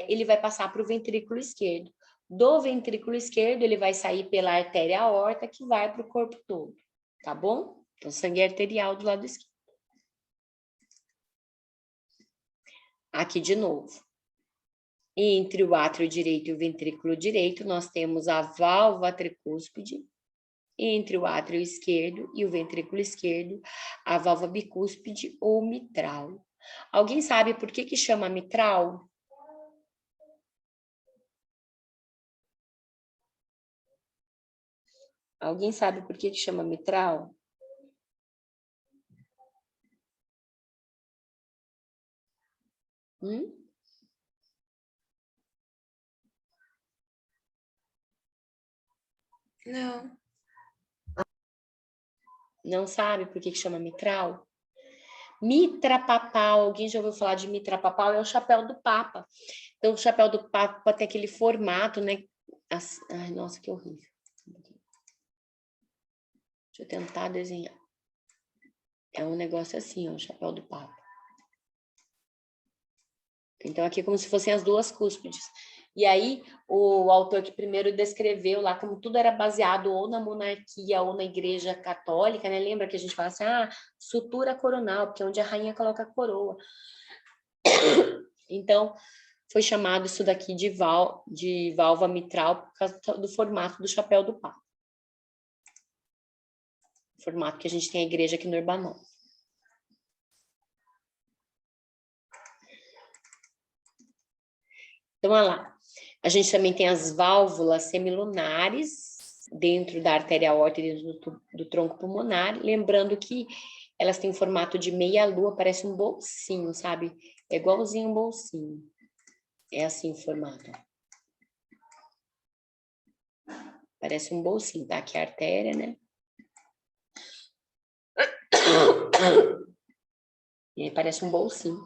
ele vai passar para o ventrículo esquerdo. Do ventrículo esquerdo, ele vai sair pela artéria aorta, que vai para o corpo todo, tá bom? Então, sangue arterial do lado esquerdo. Aqui de novo. Entre o átrio direito e o ventrículo direito, nós temos a válvula tricúspide. Entre o átrio esquerdo e o ventrículo esquerdo, a válvula bicúspide ou mitral. Alguém sabe por que chama mitral? Alguém sabe por que chama mitral? Não. Não sabe por que chama mitral? Mitra papal, alguém já ouviu falar de mitra papal? É o chapéu do Papa. Então, o chapéu do Papa tem aquele formato, né? Ai, nossa, que horrível. Deixa eu tentar desenhar. É um negócio assim, ó, o chapéu do Papa. Então, aqui é como se fossem as duas cúspides. E aí, o autor que primeiro descreveu lá como tudo era baseado ou na monarquia ou na igreja católica, né? Lembra que a gente fala assim, sutura coronal, porque é onde a rainha coloca a coroa. Então, foi chamado isso daqui de válvula mitral por causa do formato do chapéu do Papa. O formato que a gente tem a igreja aqui no Urbanó. Então, olha lá. A gente também tem as válvulas semilunares dentro da artéria aorta e dentro do tronco pulmonar. Lembrando que elas têm formato de meia-lua, parece um bolsinho, sabe? É igualzinho um bolsinho. É assim o formato. Parece um bolsinho, tá? Aqui é a artéria, né? E aí parece um bolsinho.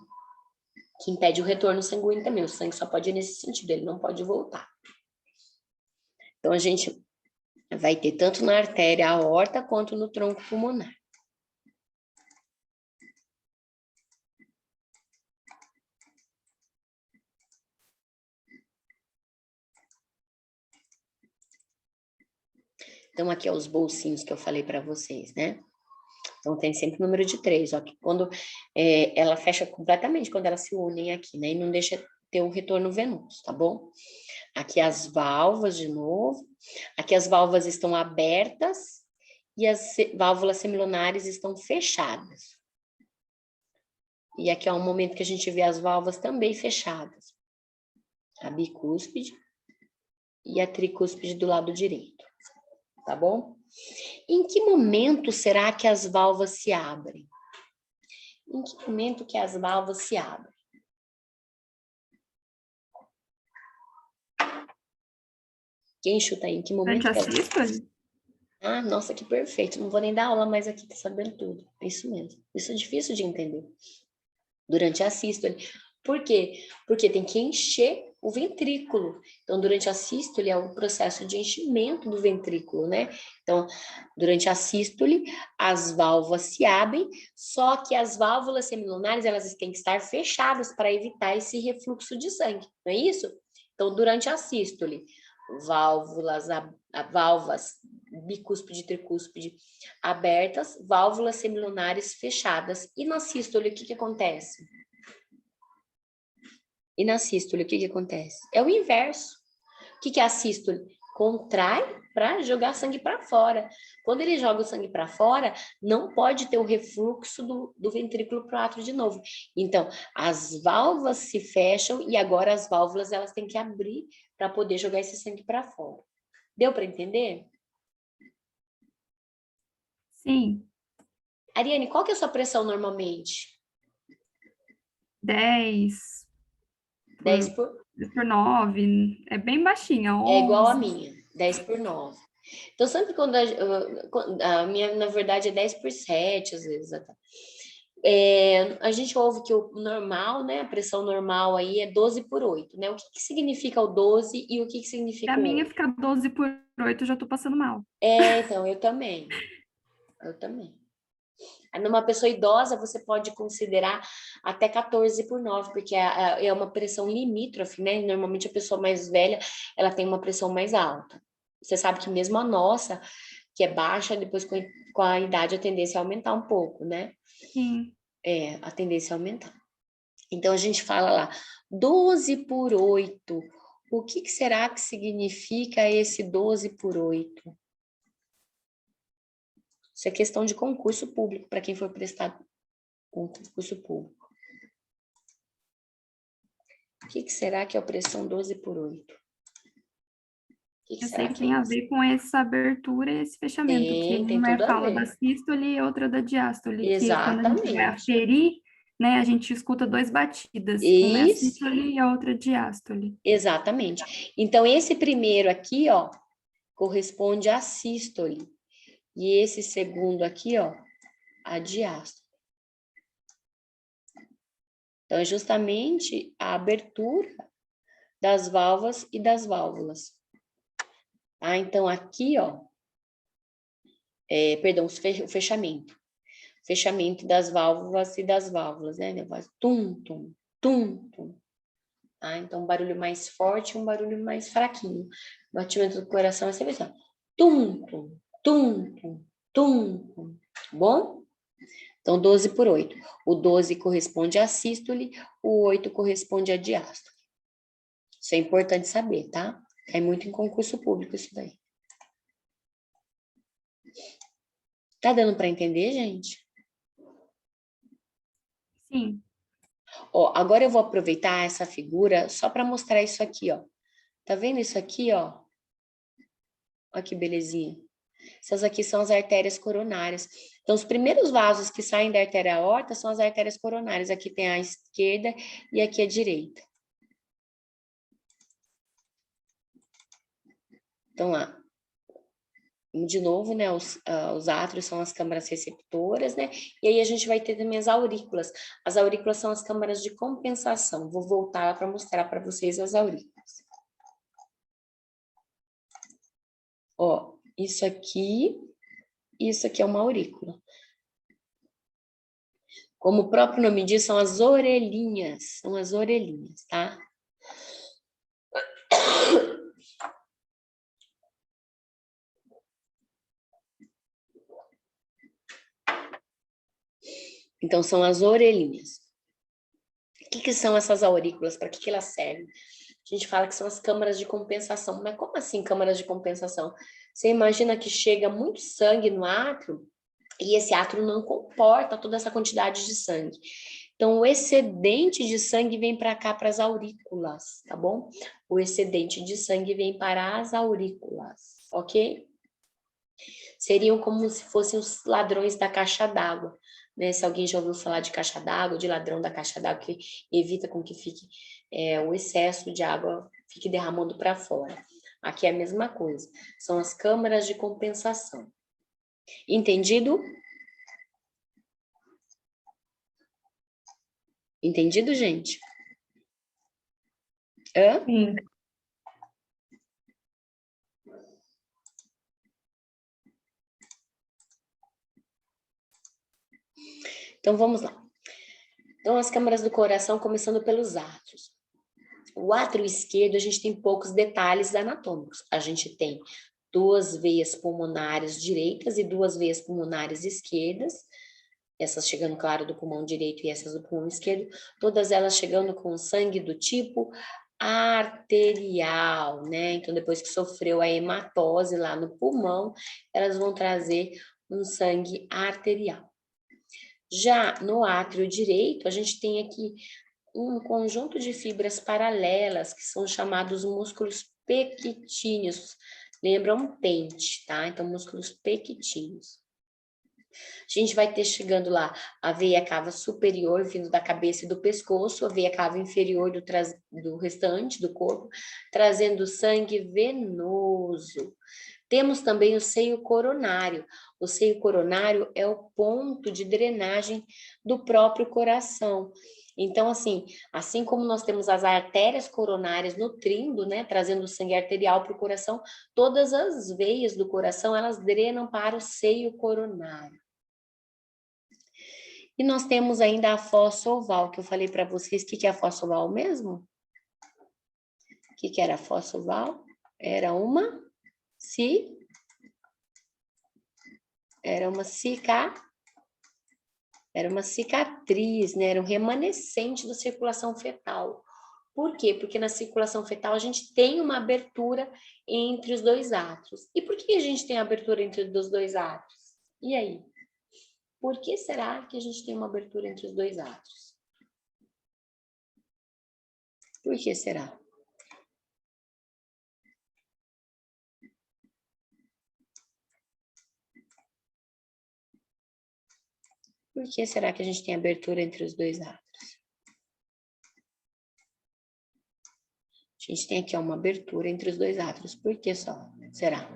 Que impede o retorno sanguíneo também. O sangue só pode ir nesse sentido, ele não pode voltar. Então, a gente vai ter tanto na artéria aorta quanto no tronco pulmonar. Então, aqui é os bolsinhos que eu falei para vocês, né? Então, tem sempre o número de 3, ó, que quando ela fecha completamente, quando elas se unem aqui, né? E não deixa ter um retorno venoso, tá bom? Aqui as válvulas de novo. Aqui as válvulas estão abertas e as válvulas semilunares estão fechadas. E aqui é um momento que a gente vê as válvulas também fechadas. A bicúspide e a tricúspide do lado direito, tá bom? Em que momento será que as válvulas se abrem? Em que momento que as válvulas se abrem? Quem chuta aí? Em que momento Durante a que sístole? nossa, que perfeito. Não vou nem dar aula mais aqui, tá sabendo tudo. É isso mesmo. Isso é difícil de entender. durante a sístole. Por quê? Porque tem que encher o ventrículo. Então, durante a sístole é o processo de enchimento do ventrículo, né? Então, durante a sístole, as válvulas se abrem, só que as válvulas semilunares, elas têm que estar fechadas para evitar esse refluxo de sangue, não é isso? Então, durante a sístole, válvulas bicúspide e tricúspide abertas, válvulas semilunares fechadas. E na sístole, o que acontece? E na sístole, o que acontece? É o inverso. O que é a sístole? Contrai para jogar sangue para fora. Quando ele joga o sangue para fora, não pode ter o refluxo do ventrículo para o átrio de novo. Então, as válvulas se fecham e agora as válvulas elas têm que abrir para poder jogar esse sangue para fora. Deu para entender? Sim. Ariane, qual que é a sua pressão normalmente? 10 10 por... por 9. É bem baixinha, 11. É igual a minha, 10 por 9. Então, sempre quando a minha, na verdade, é 10 por 7, às vezes até. A gente ouve que o normal, né, a pressão normal aí é 12 por 8, né? O que significa o 12 e o que significa A o minha 8? ficar 12 por 8, eu já tô passando mal. Então, eu também. Eu também. Numa pessoa idosa, você pode considerar até 14 por 9, porque é uma pressão limítrofe, né? Normalmente a pessoa mais velha, ela tem uma pressão mais alta. Você sabe que mesmo a nossa, que é baixa, depois com a idade a tendência é aumentar um pouco, né? Sim. A tendência é aumentar. Então a gente fala lá, 12 por 8. O que será que significa esse 12 por 8? Isso é questão de concurso público, para quem for prestar um concurso público. O que será que é a pressão 12 por 8? Eu sei que tem a ver com essa abertura e esse fechamento, que Tem uma tudo a fala da ver. sístole e outra da diástole, que quando a gente vai Exatamente. aferir, né, a gente escuta 2 batidas, uma é a Isso, sístole e a outra a diástole. exatamente. Então, esse primeiro aqui, ó, corresponde à sístole. E esse segundo aqui, ó, a diástole. Então, é justamente a abertura das válvulas e das válvulas. Tá? Então, aqui, ó, perdão, o fechamento. Fechamento das válvulas e das válvulas, né? Tum, tum, tum, tum. Tá? Então, um barulho mais forte e um barulho mais fraquinho. O batimento do coração é sempre assim, ó. Tum, tum, tum, tum, tum, tum. Bom? Então, 12 por 8. O 12 corresponde à sístole, o 8 corresponde à diástole. Isso é importante saber, tá? É muito em concurso público isso daí. Tá dando para entender, gente? Sim. Ó, agora eu vou aproveitar essa figura só para mostrar isso aqui, ó. Tá vendo isso aqui, ó? Olha que belezinha. Essas aqui são as artérias coronárias. Então, os primeiros vasos que saem da artéria aorta são as artérias coronárias. Aqui tem a esquerda e aqui a direita. Então, lá. De novo, né? Os átrios são as câmaras receptoras, né? E aí a gente vai ter também as aurículas. As aurículas são as câmaras de compensação. Vou voltar para mostrar para vocês as aurículas. Ó, isso aqui é uma aurícula. Como o próprio nome diz, são as orelhinhas, tá? Então, são as orelhinhas. O que são essas aurículas? Para que elas servem? A gente fala que são as câmaras de compensação. Mas como assim câmaras de compensação? Você imagina que chega muito sangue no átrio e esse átrio não comporta toda essa quantidade de sangue. Então, o excedente de sangue vem para cá, para as aurículas, tá bom? O excedente de sangue vem para as aurículas, ok? Seriam como se fossem os ladrões da caixa d'água, né? Se alguém já ouviu falar de caixa d'água, de ladrão da caixa d'água, que evita com que fique o excesso de água fique derramando para fora. Aqui é a mesma coisa. São as câmaras de compensação. Entendido? Entendido, gente? Hã? Sim. Então, vamos lá. Então, as câmaras do coração, começando pelos átrios. O átrio esquerdo, a gente tem poucos detalhes anatômicos. A gente tem 2 veias pulmonares direitas e 2 veias pulmonares esquerdas, essas chegando, claro, do pulmão direito e essas do pulmão esquerdo, todas elas chegando com sangue do tipo arterial, né? Então, depois que sofreu a hematose lá no pulmão, elas vão trazer um sangue arterial. Já no átrio direito, a gente tem aqui um conjunto de fibras paralelas, que são chamados músculos pequitíneos. Lembram pente, tá? Então, músculos pequitíneos. A gente vai ter chegando lá a veia cava superior, vindo da cabeça e do pescoço, a veia cava inferior do restante do corpo, trazendo sangue venoso. Temos também o seio coronário. O seio coronário é o ponto de drenagem do próprio coração. Então, assim como nós temos as artérias coronárias nutrindo, né, trazendo sangue arterial para o coração, todas as veias do coração, elas drenam para o seio coronário. E nós temos ainda a fossa oval, que eu falei para vocês. O que é a fossa oval mesmo? O que era a fossa oval? Era uma cicatriz, né? Era um remanescente da circulação fetal. Por quê? Porque na circulação fetal a gente tem uma abertura entre os 2 átrios. E por que a gente tem abertura entre os 2 átrios? E aí? Por que será que a gente tem uma abertura entre os 2 átrios? Por que será? Por que será que a gente tem abertura entre os 2 átrios? A gente tem aqui uma abertura entre os 2 átrios. Por que só? Será?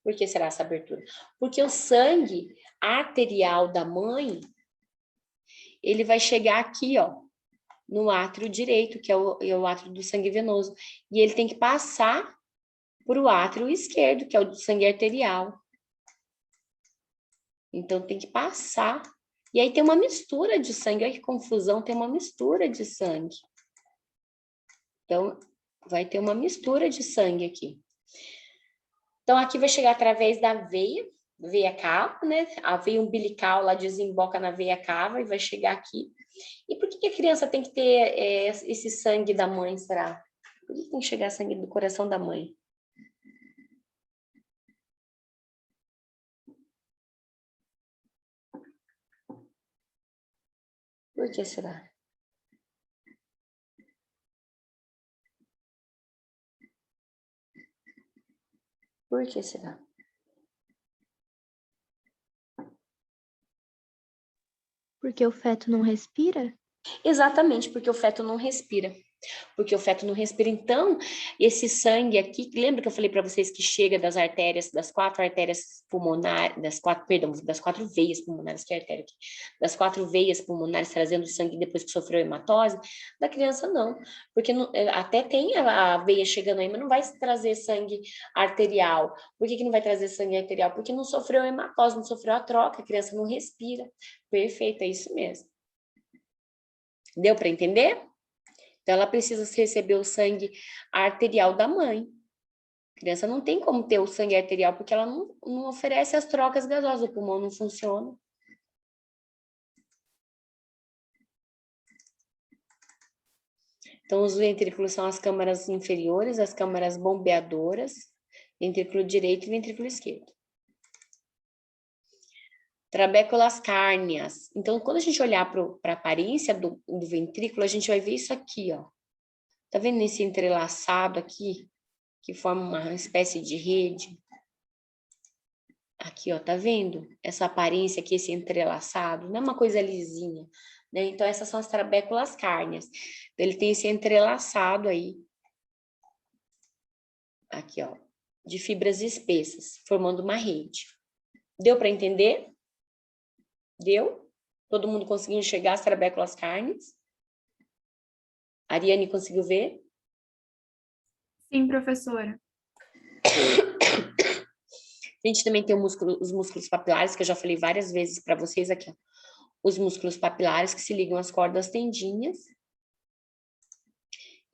Por que será essa abertura? Porque o sangue arterial da mãe, ele vai chegar aqui, ó, no átrio direito, que é o átrio do sangue venoso. E ele tem que passar por o átrio esquerdo, que é o do sangue arterial. Então, tem que passar. E aí tem uma mistura de sangue. Olha que confusão, tem uma mistura de sangue. Então, vai ter uma mistura de sangue aqui. Então, aqui vai chegar através da veia cava, né? A veia umbilical lá desemboca na veia cava e vai chegar aqui. E por que a criança tem que ter esse sangue da mãe, será? Por que tem que chegar sangue do coração da mãe? Por que será? Por que será? Porque o feto não respira? Exatamente, porque o feto não respira. Porque o feto não respira. Então, esse sangue aqui, lembra que eu falei para vocês que chega das artérias, das 4 artérias pulmonares, das 4 veias pulmonares, que é artéria aqui, das 4 veias pulmonares trazendo sangue depois que sofreu hematose? Da criança não, porque até tem a veia chegando aí, mas não vai trazer sangue arterial. Por que não vai trazer sangue arterial? Porque não sofreu hematose, não sofreu a troca, a criança não respira. Perfeito, é isso mesmo. Deu para entender? Então, ela precisa receber o sangue arterial da mãe. A criança não tem como ter o sangue arterial, porque ela não oferece as trocas gasosas, o pulmão não funciona. Então, os ventrículos são as câmaras inferiores, as câmaras bombeadoras, ventrículo direito e ventrículo esquerdo. Trabéculas cárneas. Então, quando a gente olhar para a aparência do ventrículo, a gente vai ver isso aqui, ó. Tá vendo esse entrelaçado aqui? Que forma uma espécie de rede? Aqui, ó, tá vendo? Essa aparência aqui, esse entrelaçado, não é uma coisa lisinha, né? Então, essas são as trabéculas cárneas. Então, ele tem esse entrelaçado aí. Aqui, ó, de fibras espessas, formando uma rede. Deu para entender? Deu? Todo mundo conseguiu enxergar as trabéculas carnes? A Ariane conseguiu ver? Sim, professora. A gente também tem os músculos papilares, que eu já falei várias vezes para vocês aqui, ó. Os músculos papilares que se ligam às cordas tendíneas.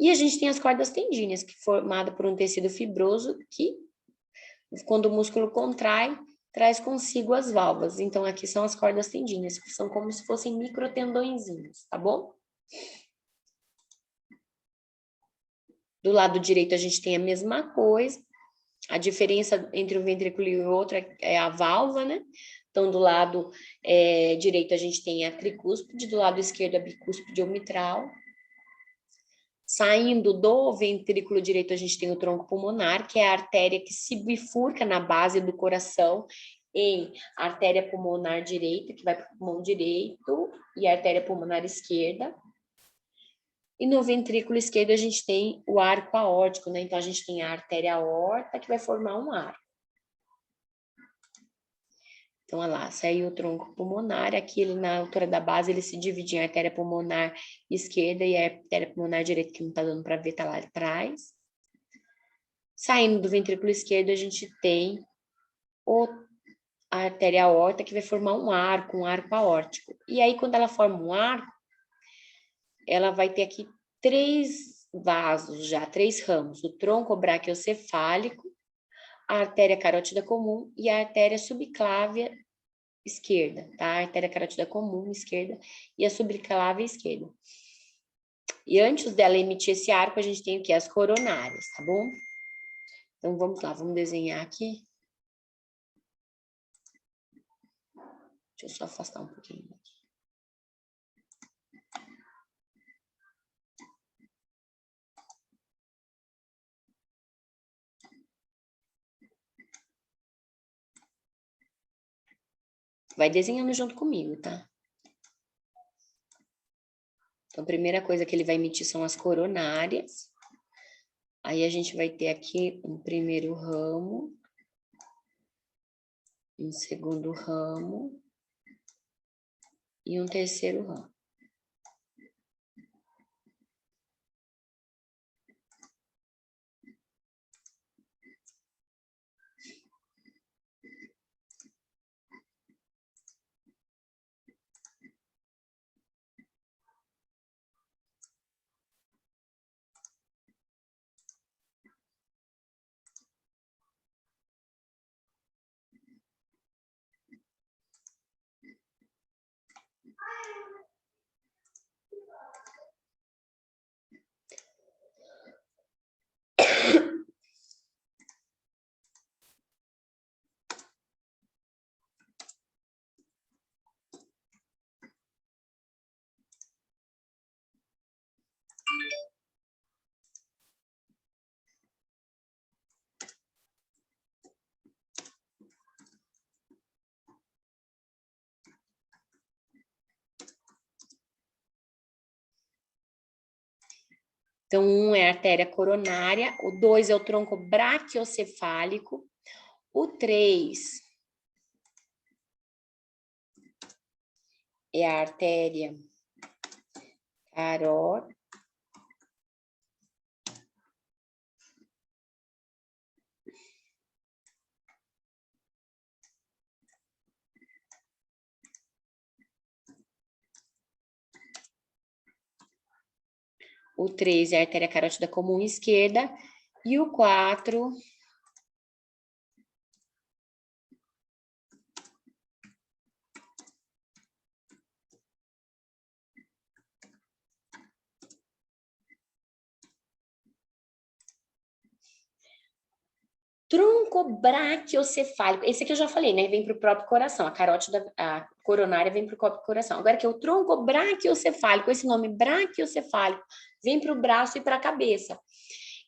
E a gente tem as cordas tendíneas, que é formada por um tecido fibroso que, quando o músculo contrai, traz consigo as válvulas. Então, aqui são as cordas tendíneas, que são como se fossem microtendõezinhos, tá bom? Do lado direito, a gente tem a mesma coisa. A diferença entre um ventrículo e o outro é a válvula, né? Então, do lado direito, a gente tem a tricúspide, do lado esquerdo, a bicúspide ou mitral. Saindo do ventrículo direito, a gente tem o tronco pulmonar, que é a artéria que se bifurca na base do coração em artéria pulmonar direita, que vai para o pulmão direito, e a artéria pulmonar esquerda. E no ventrículo esquerdo a gente tem o arco aórtico, né? Então a gente tem a artéria aorta que vai formar um arco. Então, olha lá, saiu o tronco pulmonar, aqui ele, na altura da base ele se divide em artéria pulmonar esquerda e a artéria pulmonar direita, que não tá dando para ver, tá lá atrás. Saindo do ventrículo esquerdo, a gente tem a artéria aorta que vai formar um arco aórtico. E aí, quando ela forma um arco, ela vai ter aqui 3 vasos já, 3 ramos, o tronco braquiocefálico, a artéria carótida comum e a artéria subclávia esquerda, tá? A artéria carótida comum esquerda e a subclávia esquerda. E antes dela emitir esse arco, a gente tem o que? As coronárias, tá bom? Então, vamos lá, vamos desenhar aqui. Deixa eu só afastar um pouquinho aqui. Vai desenhando junto comigo, tá? Então, a primeira coisa que ele vai emitir são as coronárias. Aí, a gente vai ter aqui um primeiro ramo, um segundo ramo e um terceiro ramo. Então, 1 é a artéria coronária, o 2 é o tronco braquiocefálico, o 3 é a artéria carótida. O 3 é a artéria carótida comum esquerda. E o 4 tronco braquiocefálico. Esse aqui eu já falei, né? Vem para o próprio coração. A carótida, a coronária vem para o próprio coração. Agora que é o tronco braquiocefálico, esse nome braquiocefálico vem para o braço e para a cabeça.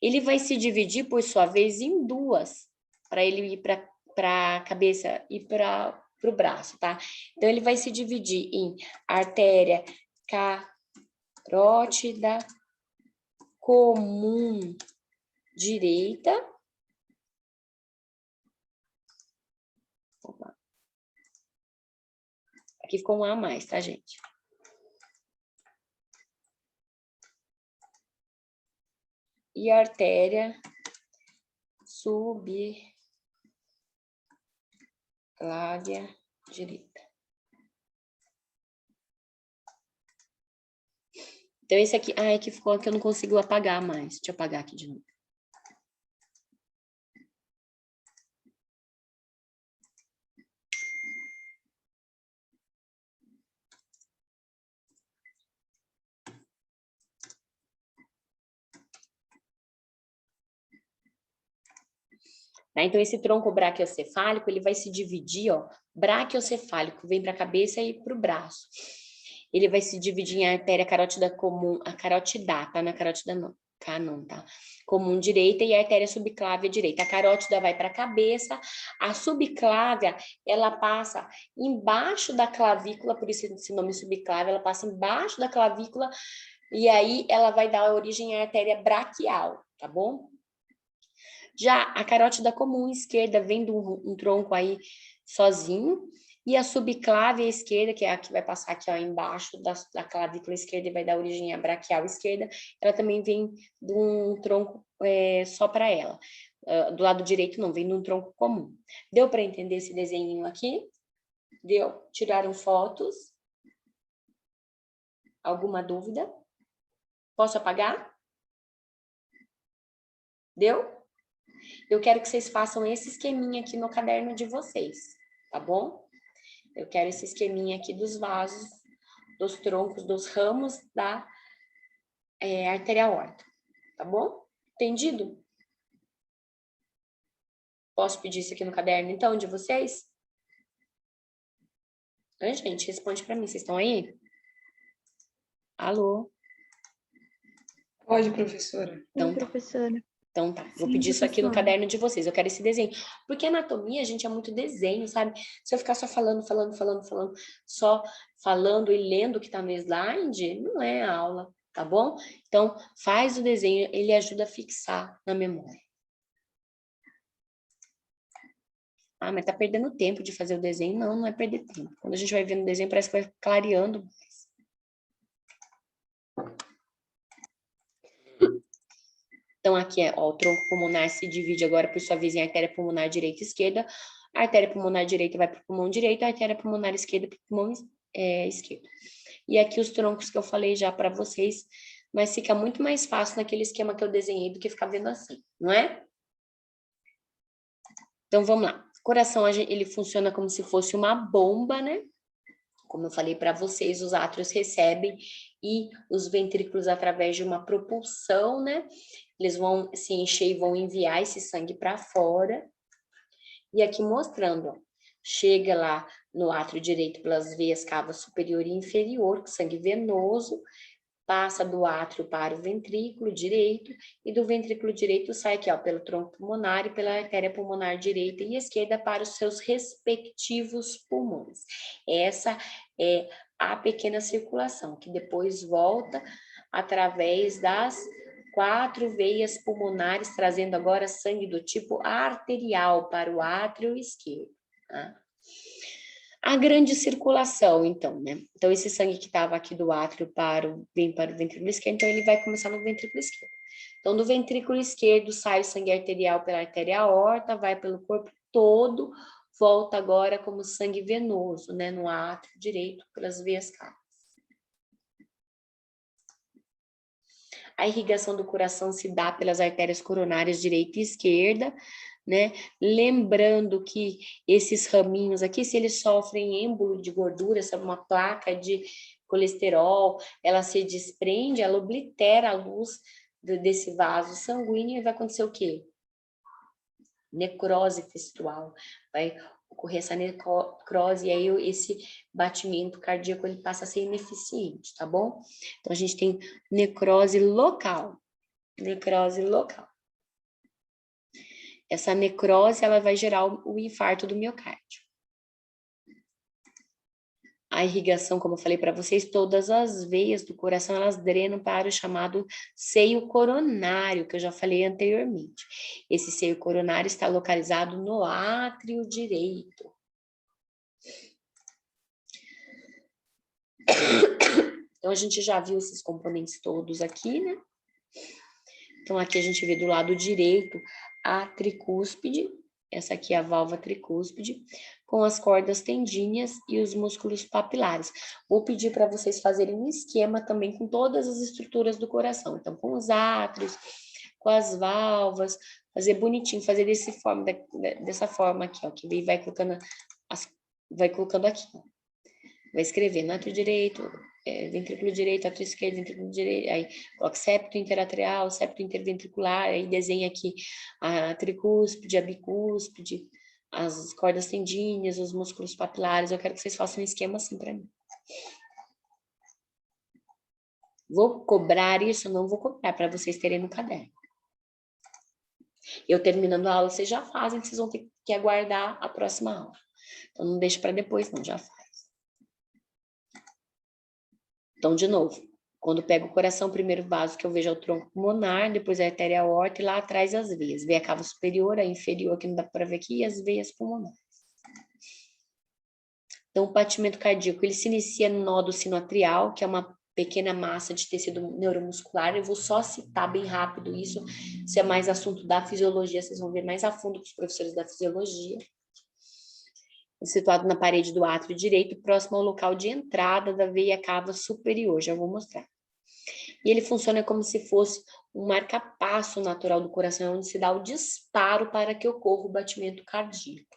Ele vai se dividir, por sua vez, em 2, para ele ir para a cabeça e para o braço, tá? Então, ele vai se dividir em artéria carótida comum direita. Aqui ficou um A mais, tá, gente? E a artéria subclávia direita. Então, esse aqui... Ah, é que ficou que eu não consigo apagar mais. Deixa eu apagar aqui de novo. Tá? Então, esse tronco braquiocefálico, ele vai se dividir, ó. Braquiocefálico vem para a cabeça e para o braço. Ele vai se dividir em artéria carótida comum, a carotidata, na carótida não, cá não, tá? Comum direita e a artéria subclávia direita. A carótida vai para a cabeça, a subclávia, ela passa embaixo da clavícula, por isso esse nome subclávia, ela passa embaixo da clavícula e aí ela vai dar origem à artéria braquial, tá bom? Já a carótida comum esquerda vem de um tronco aí sozinho, e a subclávia esquerda, que é a que vai passar aqui ó, embaixo da clavícula esquerda e vai dar origem à braquial esquerda, ela também vem de um tronco só para ela. Do lado direito não, vem de um tronco comum. Deu para entender esse desenho aqui? Deu? Tiraram fotos? Alguma dúvida? Posso apagar? Deu? Eu quero que vocês façam esse esqueminha aqui no caderno de vocês, tá bom? Eu quero esse esqueminha aqui dos vasos, dos troncos, dos ramos da artéria aorta, tá bom? Entendido? Posso pedir isso aqui no caderno, então, de vocês? Oi, gente, responde para mim, vocês estão aí? Alô? Pode, professora. Então, Sim, tá. professora. Então tá, vou Sim, pedir isso aqui no professora. caderno de vocês, eu quero esse desenho. Porque anatomia, gente, é muito desenho, sabe? Se eu ficar só falando, só falando e lendo o que tá no slide, não é aula, tá bom? Então, faz o desenho, ele ajuda a fixar na memória. Ah, mas tá perdendo tempo de fazer o desenho. Não, não é perder tempo. Quando a gente vai vendo o desenho, parece que vai clareando mais. Então, aqui ó, o tronco pulmonar se divide agora, por sua vez, em artéria pulmonar direita e esquerda. A artéria pulmonar direita vai para o pulmão direito, a artéria pulmonar esquerda para o pulmão esquerdo. E aqui os troncos que eu falei já para vocês, mas fica muito mais fácil naquele esquema que eu desenhei do que ficar vendo assim, não é? Então, vamos lá. O coração, ele funciona como se fosse uma bomba, né? Como eu falei para vocês, os átrios recebem e os ventrículos, através de uma propulsão, né? Eles vão se encher e vão enviar esse sangue para fora. E aqui mostrando, ó, chega lá no átrio direito pelas veias cava superior e inferior, com sangue venoso, passa do átrio para o ventrículo direito, e do ventrículo direito sai aqui, ó, pelo tronco pulmonar e pela artéria pulmonar direita e esquerda para os seus respectivos pulmões. Essa é a pequena circulação, que depois volta através das 4 veias pulmonares, trazendo agora sangue do tipo arterial para o átrio esquerdo, tá? A grande circulação, então, né? Então, esse sangue que estava aqui do átrio vem para o ventrículo esquerdo, então ele vai começar no ventrículo esquerdo. Então, do ventrículo esquerdo sai o sangue arterial pela artéria aorta, vai pelo corpo todo, volta agora como sangue venoso, né? No átrio direito, pelas veias cavas. A irrigação do coração se dá pelas artérias coronárias direita e esquerda, né? Lembrando que esses raminhos aqui, se eles sofrem êmbolo de gordura, essa é uma placa de colesterol, ela se desprende, ela oblitera a luz desse vaso sanguíneo e vai acontecer o quê? Necrose textual, vai ocorrer essa necrose e aí esse batimento cardíaco ele passa a ser ineficiente, tá bom? Então a gente tem necrose local, Essa necrose, ela vai gerar o infarto do miocárdio. A irrigação, como eu falei para vocês, todas as veias do coração, elas drenam para o chamado seio coronário, que eu já falei anteriormente. Esse seio coronário está localizado no átrio direito. Então, a gente já viu esses componentes todos aqui, né? Então, aqui a gente vê do lado direito a tricúspide, essa aqui é a válvula tricúspide, com as cordas tendíneas e os músculos papilares. Vou pedir para vocês fazerem um esquema também com todas as estruturas do coração. Então, com os átrios, com as válvulas, fazer bonitinho, fazer dessa forma aqui, ó, que vai colocando aqui, ó. Vai escrever átrio direito, ventrículo direito, átrio esquerdo, ventrículo direito, aí coloca septo interatrial, septo interventricular, aí desenha aqui a tricúspide, a bicúspide, as cordas tendíneas, os músculos papilares. Eu quero que vocês façam um esquema assim para mim. Vou cobrar isso? Não vou cobrar, para vocês terem no caderno. Eu terminando a aula, vocês já fazem, que vocês vão ter que aguardar a próxima aula. Então, não deixa para depois, não, já faz. Então, de novo, quando pego o coração, primeiro vaso que eu vejo é o tronco pulmonar, depois a artéria aorta e lá atrás as veias. Veia cava superior, a inferior, que não dá para ver aqui, e as veias pulmonares. Então, o batimento cardíaco, ele se inicia no nó do sino atrial, que é uma pequena massa de tecido neuromuscular. Eu vou só citar bem rápido isso. Isso é mais assunto da fisiologia, vocês vão ver mais a fundo com os professores da fisiologia. Situado na parede do átrio direito, próximo ao local de entrada da veia cava superior, já vou mostrar. E ele funciona como se fosse um marca-passo natural do coração, onde se dá o disparo para que ocorra o batimento cardíaco.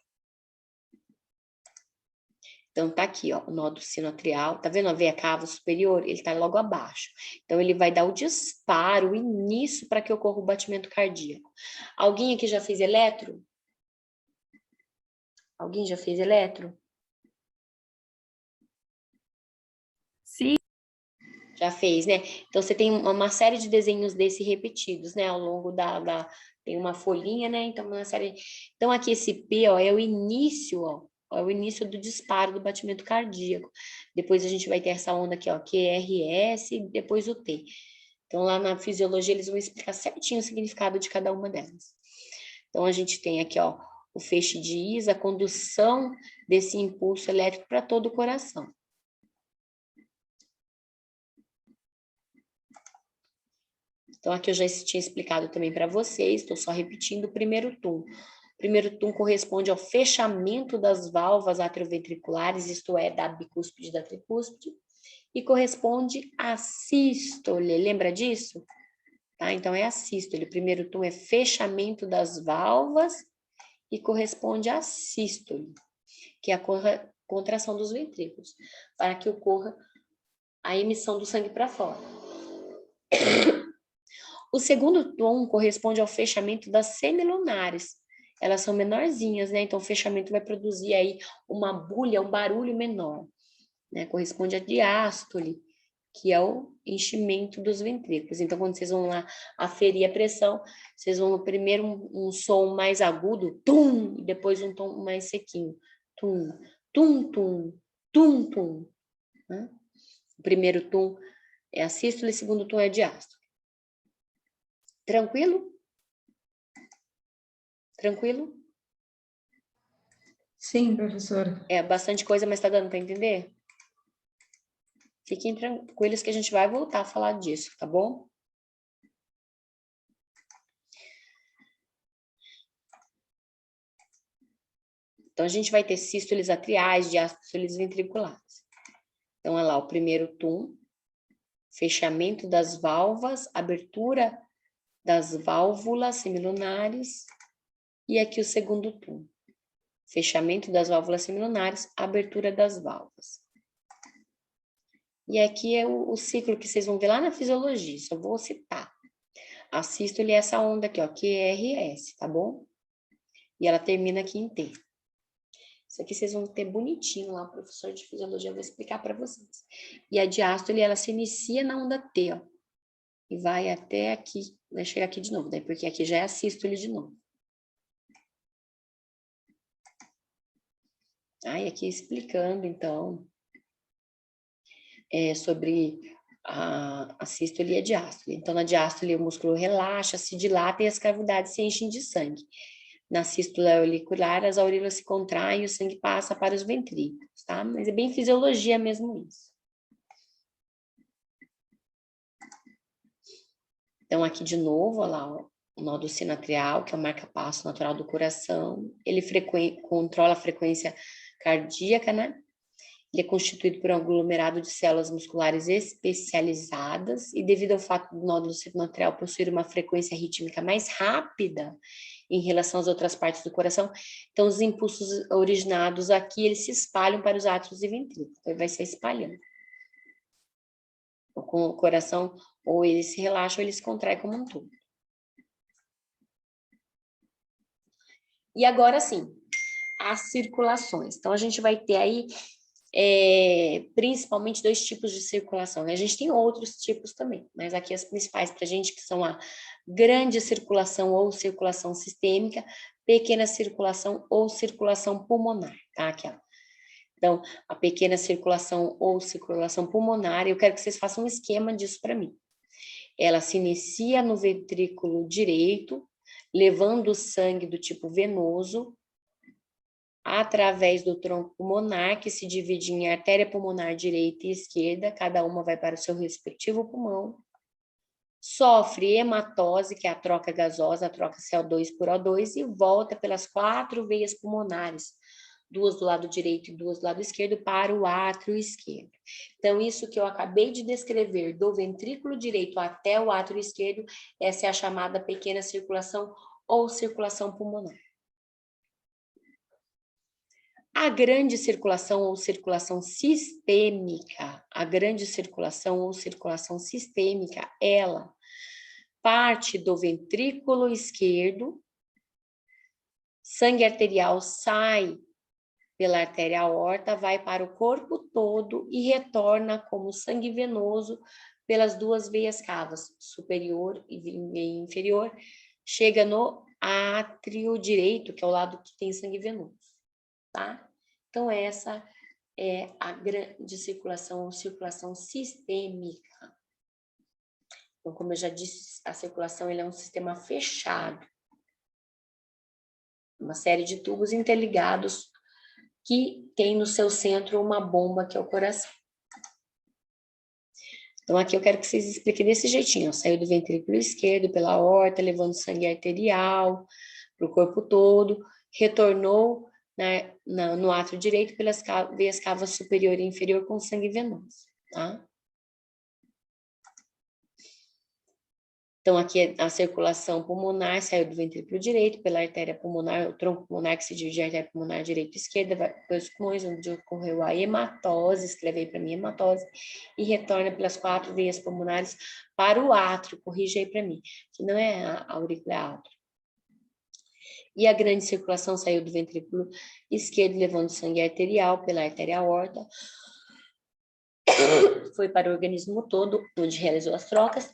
Então, tá aqui, ó, o nó do sino atrial, tá vendo a veia cava superior? Ele tá logo abaixo. Então, ele vai dar o disparo, o início para que ocorra o batimento cardíaco. Alguém aqui já fez eletro? Alguém já fez eletro? Sim. Já fez, né? Então, você tem uma série de desenhos desse repetidos, né? Ao longo tem uma folhinha, né? Então, uma série... Então, aqui esse P, ó, é o início, ó. É o início do disparo do batimento cardíaco. Depois a gente vai ter essa onda aqui, ó, QRS, e depois o T. Então, lá na fisiologia, eles vão explicar certinho o significado de cada uma delas. Então, a gente tem aqui, ó, o feixe de Isa, a condução desse impulso elétrico para todo o coração. Então, aqui eu já tinha explicado também para vocês, estou só repetindo o primeiro tum. O primeiro tum corresponde ao fechamento das válvulas atrioventriculares, isto é, da bicúspide e da tricúspide, e corresponde à sístole, lembra disso? Tá? Então, é a sístole. O primeiro tum é fechamento das válvulas e corresponde à sístole, que é a contração dos ventrículos, para que ocorra a emissão do sangue para fora. O segundo tom corresponde ao fechamento das semilunares. Elas são menorzinhas, né? Então, o fechamento vai produzir aí uma bulha, um barulho menor, né? Corresponde à diástole, que é o enchimento dos ventrículos. Então, quando vocês vão lá aferir a pressão, vocês vão no primeiro um som mais agudo, tum, e depois um tom mais sequinho, tum, tum, tum, tum, tum. Né? O primeiro tum é a sístole, o segundo tum é a diástole. Tranquilo? Tranquilo? Sim, professora. É bastante coisa, mas tá dando para entender? Fiquem tranquilos que a gente vai voltar a falar disso, tá bom? Então, a gente vai ter sístoles atriais, diástoles ventriculares. Então, olha lá, o primeiro tum, fechamento das válvulas, abertura das válvulas semilunares, e aqui o segundo tum, fechamento das válvulas semilunares, abertura das válvulas. E aqui é o ciclo que vocês vão ver lá na fisiologia, só vou citar. A sístole é essa onda aqui, ó, QRS, tá bom? E ela termina aqui em T. Isso aqui vocês vão ter bonitinho lá, o professor de fisiologia vai explicar para vocês. E a diástole, ela se inicia na onda T, ó. E vai até aqui, vai chegar aqui de novo, daí porque aqui já é a sístole de novo. Aí aqui explicando, então, sobre a sístole e a diástole. Então, na diástole, o músculo relaxa, se dilata e as cavidades se enchem de sangue. Na sístole auricular, as aurículas se contraem e o sangue passa para os ventrículos, tá? Mas é bem fisiologia mesmo isso. Então, aqui de novo, olha lá, ó, o nódulo sinatrial, que é o marca-passo natural do coração, ele controla a frequência cardíaca, né? Ele é constituído por um aglomerado de células musculares especializadas e devido ao fato do nódulo sinatrial possuir uma frequência rítmica mais rápida em relação às outras partes do coração, então os impulsos originados aqui, eles se espalham para os átrios e ventrículos, então ele vai se espalhando. Com o coração, ou ele se relaxa ou ele se contrai como um todo. E agora sim, as circulações. Então a gente vai ter aí principalmente 2 tipos de circulação, né? A gente tem outros tipos também, mas aqui as principais para a gente que são a grande circulação ou circulação sistêmica, pequena circulação ou circulação pulmonar, tá? Aqui, ó. Então, a pequena circulação ou circulação pulmonar, eu quero que vocês façam um esquema disso para mim. Ela se inicia no ventrículo direito, levando o sangue do tipo venoso através do tronco pulmonar, que se divide em artéria pulmonar direita e esquerda, cada uma vai para o seu respectivo pulmão. Sofre hematose, que é a troca gasosa, a troca CO2 por O2, e volta pelas 4 veias pulmonares, 2 do lado direito e 2 do lado esquerdo, para o átrio esquerdo. Então, isso que eu acabei de descrever, do ventrículo direito até o átrio esquerdo, essa é a chamada pequena circulação ou circulação pulmonar. A grande circulação ou circulação sistêmica, ela parte do ventrículo esquerdo, sangue arterial sai pela artéria aorta, vai para o corpo todo e retorna como sangue venoso pelas 2 veias cavas, superior e inferior, chega no átrio direito, que é o lado que tem sangue venoso. Tá? Então, essa é a grande circulação ou circulação sistêmica. Então, como eu já disse, a circulação é um sistema fechado. Uma série de tubos interligados que tem no seu centro uma bomba que é o coração. Então, aqui eu quero que vocês expliquem desse jeitinho. Ó. Saiu do ventrículo esquerdo pela aorta, levando sangue arterial para o corpo todo, retornou no átrio direito pelas veias cavas superior e inferior com sangue venoso, tá? Então, aqui a circulação pulmonar saiu do ventrículo direito pela artéria pulmonar, o tronco pulmonar que se divide em artéria pulmonar direita e esquerda, vai para os pulmões, onde ocorreu a hematose, escrevei para mim hematose, e retorna pelas 4 veias pulmonares para o átrio, corrija aí para mim, que não é a aurícula, é a átrio. E a grande circulação saiu do ventrículo esquerdo, levando sangue arterial pela artéria aorta, foi para o organismo todo, onde realizou as trocas,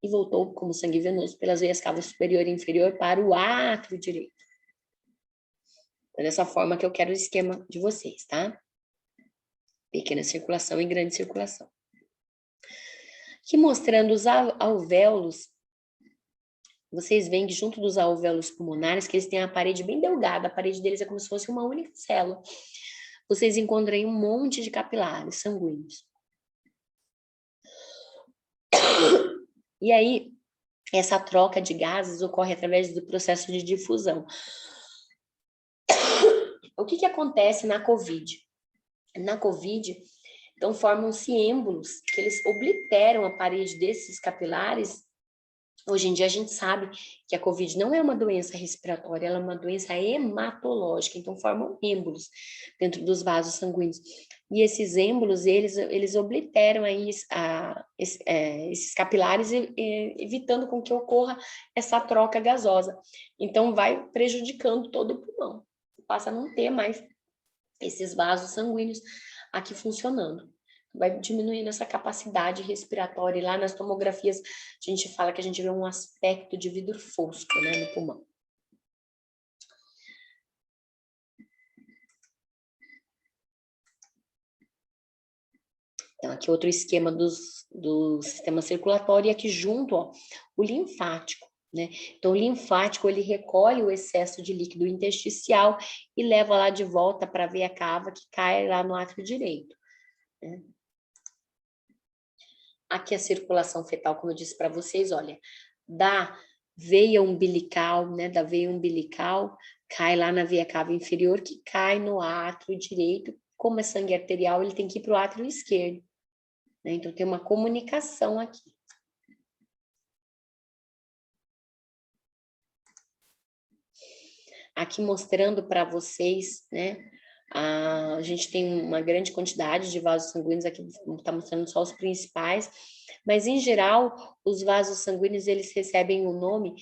e voltou como sangue venoso pelas veias cavas superior e inferior para o átrio direito. É dessa forma que eu quero o esquema de vocês, tá? Pequena circulação e grande circulação. Aqui mostrando os alvéolos, vocês veem que junto dos alvéolos pulmonares, que eles têm a parede bem delgada, a parede deles é como se fosse uma única célula. Vocês encontram aí um monte de capilares sanguíneos. E aí, essa troca de gases ocorre através do processo de difusão. O que acontece na COVID? Na COVID, então, formam-se êmbolos, que eles obliteram a parede desses capilares. Hoje em dia, a gente sabe que a COVID não é uma doença respiratória, ela é uma doença hematológica, então formam êmbolos dentro dos vasos sanguíneos. E esses êmbolos, eles obliteram aí esses capilares, evitando com que ocorra essa troca gasosa. Então, vai prejudicando todo o pulmão. Passa a não ter mais esses vasos sanguíneos aqui funcionando. Vai diminuindo essa capacidade respiratória. E lá nas tomografias, a gente fala que a gente vê um aspecto de vidro fosco, né, no pulmão. Então, aqui outro esquema do sistema circulatório, e aqui junto, ó, o linfático, né? Então, o linfático, ele recolhe o excesso de líquido intersticial e leva lá de volta para a veia cava, que cai lá no átrio direito, né? Aqui a circulação fetal, como eu disse para vocês, olha, da veia umbilical, né, da veia umbilical, cai lá na veia cava inferior, que cai no átrio direito. Como é sangue arterial, ele tem que ir para o átrio esquerdo, né? Então, tem uma comunicação aqui. Aqui mostrando para vocês, né? A gente tem uma grande quantidade de vasos sanguíneos, aqui está mostrando só os principais, mas em geral, os vasos sanguíneos, eles recebem o nome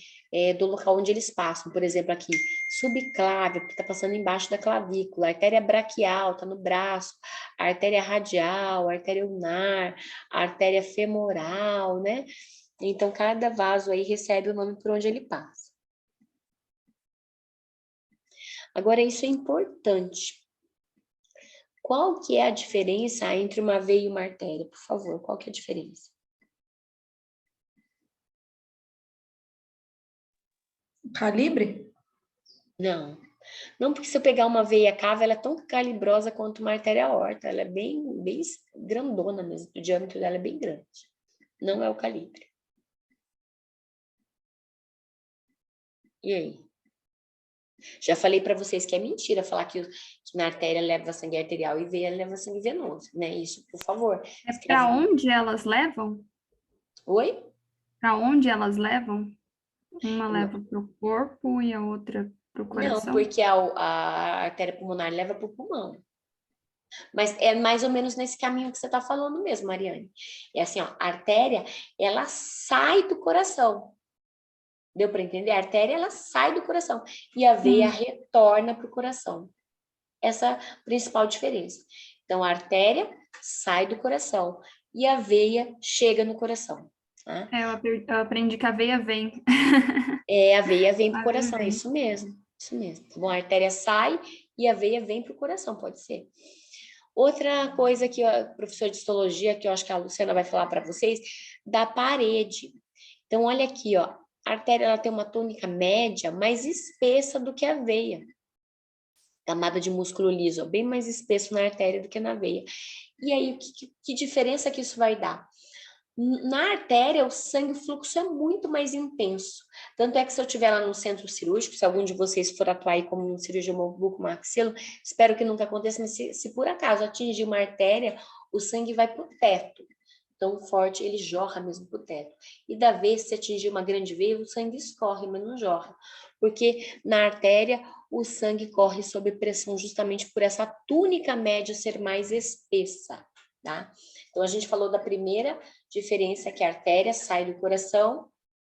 do local onde eles passam. Por exemplo, aqui, subclávia, porque está passando embaixo da clavícula, artéria braquial, está no braço, artéria radial, artéria ulnar, artéria femoral, né? Então, cada vaso aí recebe o nome por onde ele passa. Agora, isso é importante. Qual que é a diferença entre uma veia e uma artéria? Por favor, qual que é a diferença? Calibre? Não. Não, porque se eu pegar uma veia cava, ela é tão calibrosa quanto uma artéria aorta. Ela é bem grandona mesmo. O diâmetro dela é bem grande. Não é o calibre. E aí? Já falei para vocês que é mentira falar que na artéria leva sangue arterial e veia leva sangue venoso, né? Isso, por favor. É para onde elas levam? Oi? Para onde elas levam? Uma leva para o corpo e a outra para o Não, coração? porque a artéria pulmonar leva para o pulmão. Mas é mais ou menos nesse caminho que você está falando mesmo, Mariane. É assim, ó, a artéria, ela sai do coração. Deu para entender? A artéria, ela sai do coração. E a veia retorna para o coração. Essa é a principal diferença. Então, a artéria sai do coração e a veia chega no coração. Tá? Eu aprendi que a veia vem. A veia vem para o A veia coração, vem. isso mesmo. Isso mesmo. Tá bom, a artéria sai e a veia vem para o coração, pode ser. Outra coisa que a professora de histologia, que eu acho que a Luciana vai falar para vocês, da parede. Então, olha aqui, ó, a artéria ela tem uma túnica média mais espessa do que a veia. Camada de músculo liso, ó, bem mais espesso na artéria do que na veia. E aí, que diferença que isso vai dar? Na artéria, o sangue, o fluxo é muito mais intenso. Tanto é que se eu estiver lá no centro cirúrgico, se algum de vocês for atuar aí como um cirurgião bucomaxilo, espero que nunca aconteça, mas se por acaso atingir uma artéria, o sangue vai para o teto. Tão forte, ele jorra mesmo para o teto. E da vez, se atingir uma grande veia, o sangue escorre, mas não jorra. Porque na artéria, o sangue corre sob pressão justamente por essa túnica média ser mais espessa, tá? Então, a gente falou da primeira diferença, que a artéria sai do coração,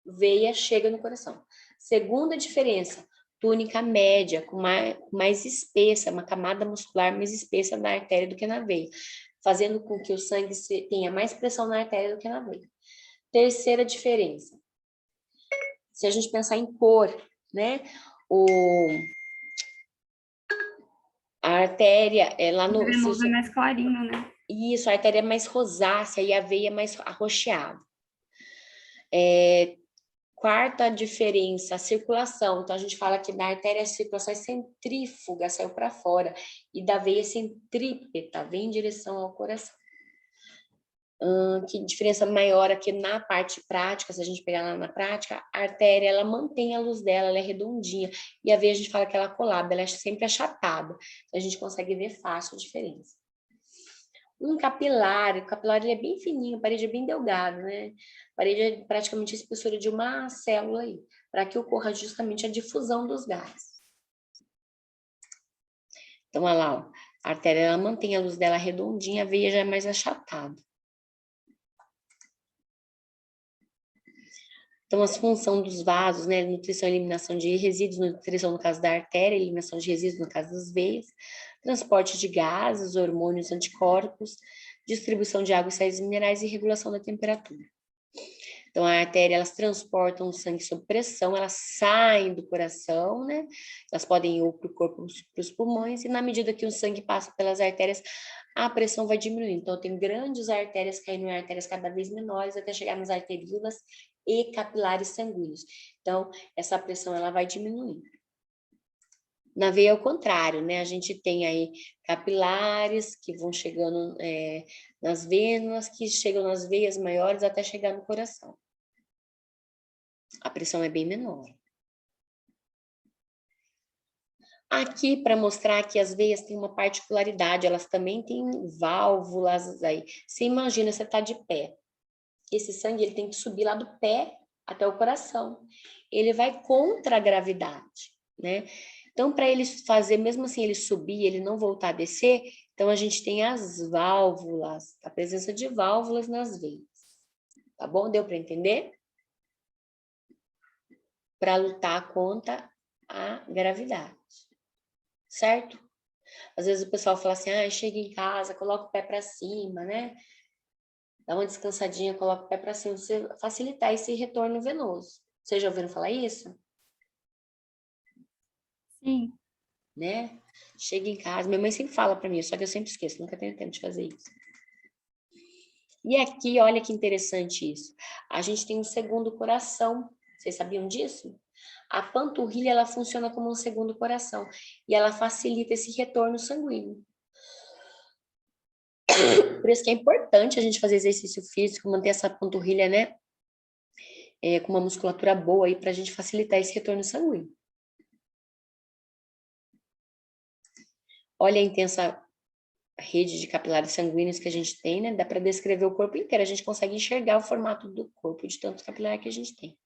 veia chega no coração. Segunda diferença, túnica média, com mais espessa, uma camada muscular mais espessa na artéria do que na veia, fazendo com que o sangue tenha mais pressão na artéria do que na veia. Terceira diferença, se a gente pensar em cor, né? A artéria, lá no... O venoso é mais clarinho, né? Isso, a artéria é mais rosácea e a veia é mais arroxeada. Quarta diferença, a circulação. Então, a gente fala que na artéria a circulação é centrífuga, saiu para fora, e da veia é centrípeta, vem em direção ao coração. Que diferença maior aqui na parte prática, se a gente pegar lá na prática, a artéria, ela mantém a luz dela, ela é redondinha, e a veia a gente fala que ela colada, ela é sempre achatada, então a gente consegue ver fácil a diferença. O capilar ele é bem fininho, a parede é bem delgada, né? A parede é praticamente a espessura de uma célula aí, para que ocorra justamente a difusão dos gases. Então, olha lá, ó, a artéria ela mantém a luz dela redondinha, a veia já é mais achatada. Então, as funções dos vasos, né? Nutrição e eliminação de resíduos, nutrição no caso da artéria, eliminação de resíduos no caso das veias, transporte de gases, hormônios, anticorpos, distribuição de água e sais minerais e regulação da temperatura. Então, a artéria, elas transportam o sangue sob pressão, elas saem do coração, né? Elas podem ir para o corpo, para os pulmões, e na medida que o sangue passa pelas artérias, a pressão vai diminuindo. Então, tem grandes artérias caindo em artérias cada vez menores, até chegar nas arteríolas e capilares sanguíneos. Então, essa pressão, ela vai diminuindo. Na veia é o contrário, né? A gente tem aí capilares que vão chegando nas venas, que chegam nas veias maiores até chegar no coração. A pressão é bem menor. Aqui, para mostrar que as veias têm uma particularidade, elas também têm válvulas aí. Você imagina, você está de pé. Esse sangue ele tem que subir lá do pé até o coração. Ele vai contra a gravidade, né? Então, para ele fazer, mesmo assim, ele subir, ele não voltar a descer, então a gente tem as válvulas, a presença de válvulas nas veias. Tá bom? Deu para entender? Para lutar contra a gravidade. Certo? Às vezes o pessoal fala assim, chega em casa, coloca o pé para cima, né? Dá uma descansadinha, coloca o pé para cima, você facilitar esse retorno venoso. Vocês já ouviram falar isso? Sim. Né? Chega em casa, minha mãe sempre fala para mim, só que eu sempre esqueço, nunca tenho tempo de fazer isso. E aqui, olha que interessante isso. A gente tem um segundo coração. Vocês sabiam disso? A panturrilha, ela funciona como um segundo coração e ela facilita esse retorno sanguíneo. Por isso que é importante a gente fazer exercício físico, manter essa panturrilha, né? Com uma musculatura boa aí para a gente facilitar esse retorno sanguíneo. Olha a intensa rede de capilares sanguíneos que a gente tem, né? Dá para descrever o corpo inteiro. A gente consegue enxergar o formato do corpo de tantos capilares que a gente tem.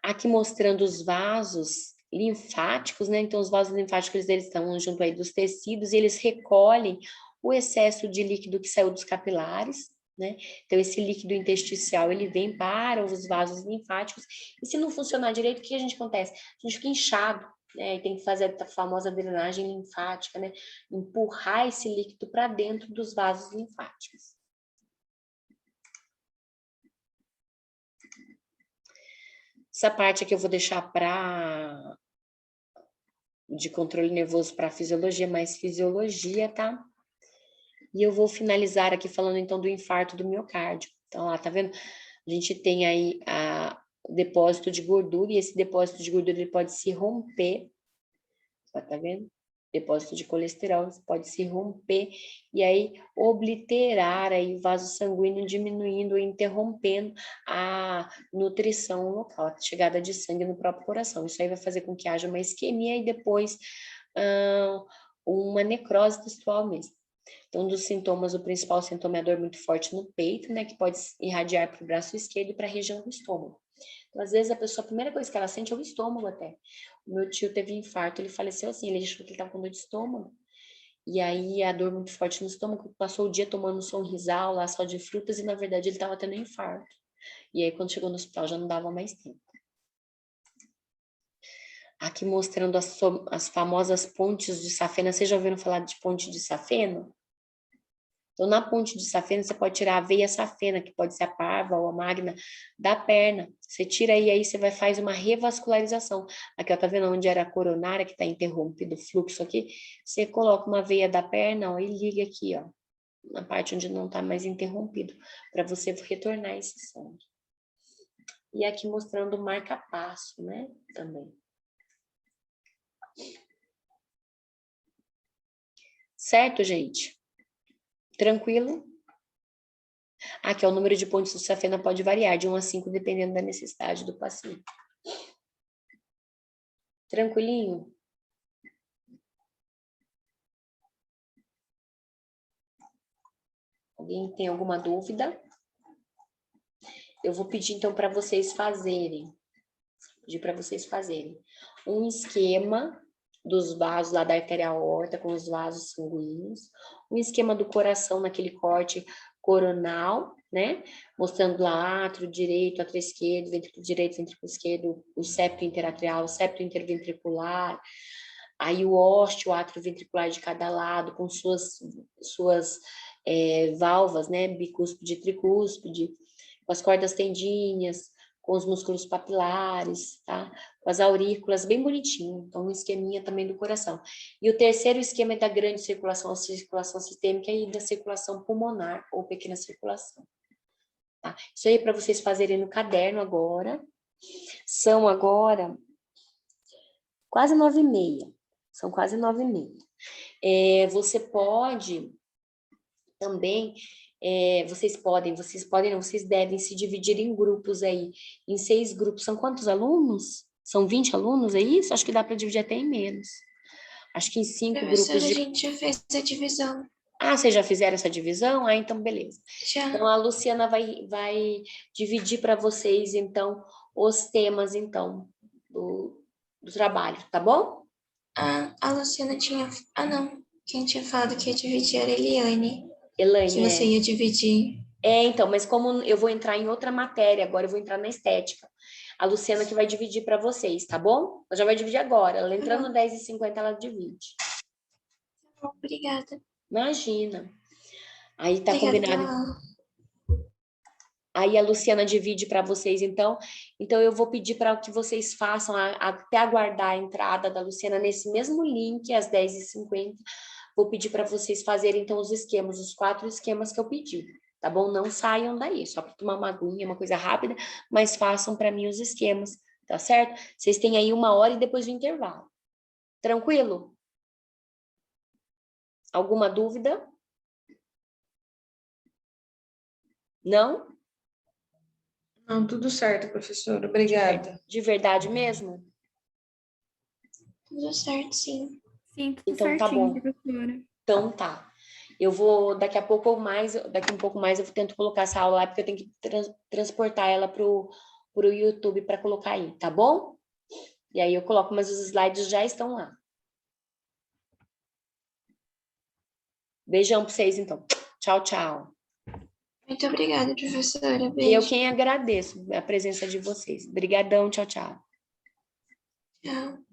Aqui mostrando os vasos linfáticos, né? Então, os vasos linfáticos, eles estão junto aí dos tecidos e eles recolhem o excesso de líquido que saiu dos capilares, né? Então, esse líquido intersticial, ele vem para os vasos linfáticos e se não funcionar direito, o que a gente acontece? A gente fica inchado, né? E tem que fazer a famosa drenagem linfática, né? Empurrar esse líquido para dentro dos vasos linfáticos. Essa parte aqui eu vou deixar de controle nervoso para fisiologia, mais fisiologia, tá? E eu vou finalizar aqui falando então do infarto do miocárdio. Então, lá, tá vendo? A gente tem aí o depósito de gordura, e esse depósito de gordura ele pode se romper, tá vendo? Depósito de colesterol pode se romper e aí obliterar aí o vaso sanguíneo, diminuindo ou interrompendo a nutrição local, a chegada de sangue no próprio coração. Isso aí vai fazer com que haja uma isquemia e depois uma necrose textual mesmo. Então, um dos sintomas, o principal sintoma é a dor muito forte no peito, né, que pode irradiar para o braço esquerdo e para a região do estômago. Então, às vezes, a primeira coisa que ela sente é o estômago até. O meu tio teve infarto, ele faleceu assim, ele achou que ele estava com dor de estômago. E aí, a dor muito forte no estômago, passou o dia tomando Sonrisal lá, só de frutas, e na verdade ele estava tendo infarto. E aí, quando chegou no hospital, já não dava mais tempo. Aqui mostrando as famosas pontes de safena. Vocês já ouviram falar de ponte de safena? Então, na ponte de safena, você pode tirar a veia safena, que pode ser a parva ou a magna, da perna. Você tira aí você faz uma revascularização. Aqui, ó, tá vendo onde era a coronária, que tá interrompido o fluxo aqui? Você coloca uma veia da perna, ó, e liga aqui, ó, na parte onde não tá mais interrompido, para você retornar esse sangue. E aqui mostrando o marca-passo, né, também. Certo, gente? Tranquilo? Aqui, ó, o número de pontos de safena pode variar de 1 a 5, dependendo da necessidade do paciente. Tranquilinho? Alguém tem alguma dúvida? Eu vou pedir, então, para vocês fazerem. Pedir para vocês fazerem um esquema dos vasos lá da artéria aorta com os vasos sanguíneos, um esquema do coração naquele corte coronal, né? Mostrando lá átrio direito, átrio esquerdo, ventrículo direito, ventrículo esquerdo, o septo interatrial, o septo interventricular, aí o ósteo, o átrio ventricular de cada lado, com suas válvulas, né? Bicúspide e tricúspide, com as cordas tendíneas, com os músculos papilares, tá? Com as aurículas, bem bonitinho. Então, um esqueminha também do coração. E o terceiro esquema é da grande circulação, a circulação sistêmica e da circulação pulmonar ou pequena circulação. Tá? Isso aí para vocês fazerem no caderno agora. São agora quase 9h30. São quase 9h30. Você pode também, vocês devem se dividir em grupos aí, em 6 grupos. São quantos alunos? São 20 alunos, é isso? Acho que dá para dividir até em menos. Acho que em 5 grupos Professora, a gente já fez a divisão. Ah, vocês já fizeram essa divisão? Ah, então beleza. Já. Então a Luciana vai dividir para vocês, então, os temas, então, do trabalho, tá bom? A Luciana tinha... Ah, não. Quem tinha falado que ia dividir era a Eliane. Elaine, Que você ia dividir. então, mas como eu vou entrar em outra matéria, agora eu vou entrar na estética. A Luciana que vai dividir para vocês, tá bom? Ela já vai dividir agora. Ela entrando 10h50, ela divide. Obrigada. Imagina. Aí tá Obrigada combinado. pela aula. Aí a Luciana divide para vocês, então. Então eu vou pedir para que vocês façam, até aguardar a entrada da Luciana nesse mesmo link, às 10h50. Vou pedir para vocês fazerem, então, os esquemas, os 4 esquemas que eu pedi, tá bom? Não saiam daí, só para tomar uma aguinha, uma coisa rápida, mas façam para mim os esquemas, tá certo? Vocês têm aí 1 hora e depois do intervalo. Tranquilo? Alguma dúvida? Não? Não, tudo certo, professora. Obrigada. De verdade mesmo? Tudo certo, sim. Sim, tudo Então tá certinho, bom. professora. Então tá. Eu vou, daqui um pouco mais, eu tento colocar essa aula lá, porque eu tenho que transportar ela pro YouTube para colocar aí, tá bom? E aí eu coloco, mas os slides já estão lá. Beijão para vocês, então. Tchau, tchau. Muito obrigada, professora. E eu Beijo. quem agradeço a presença de vocês. Obrigadão, tchau, tchau. Tchau.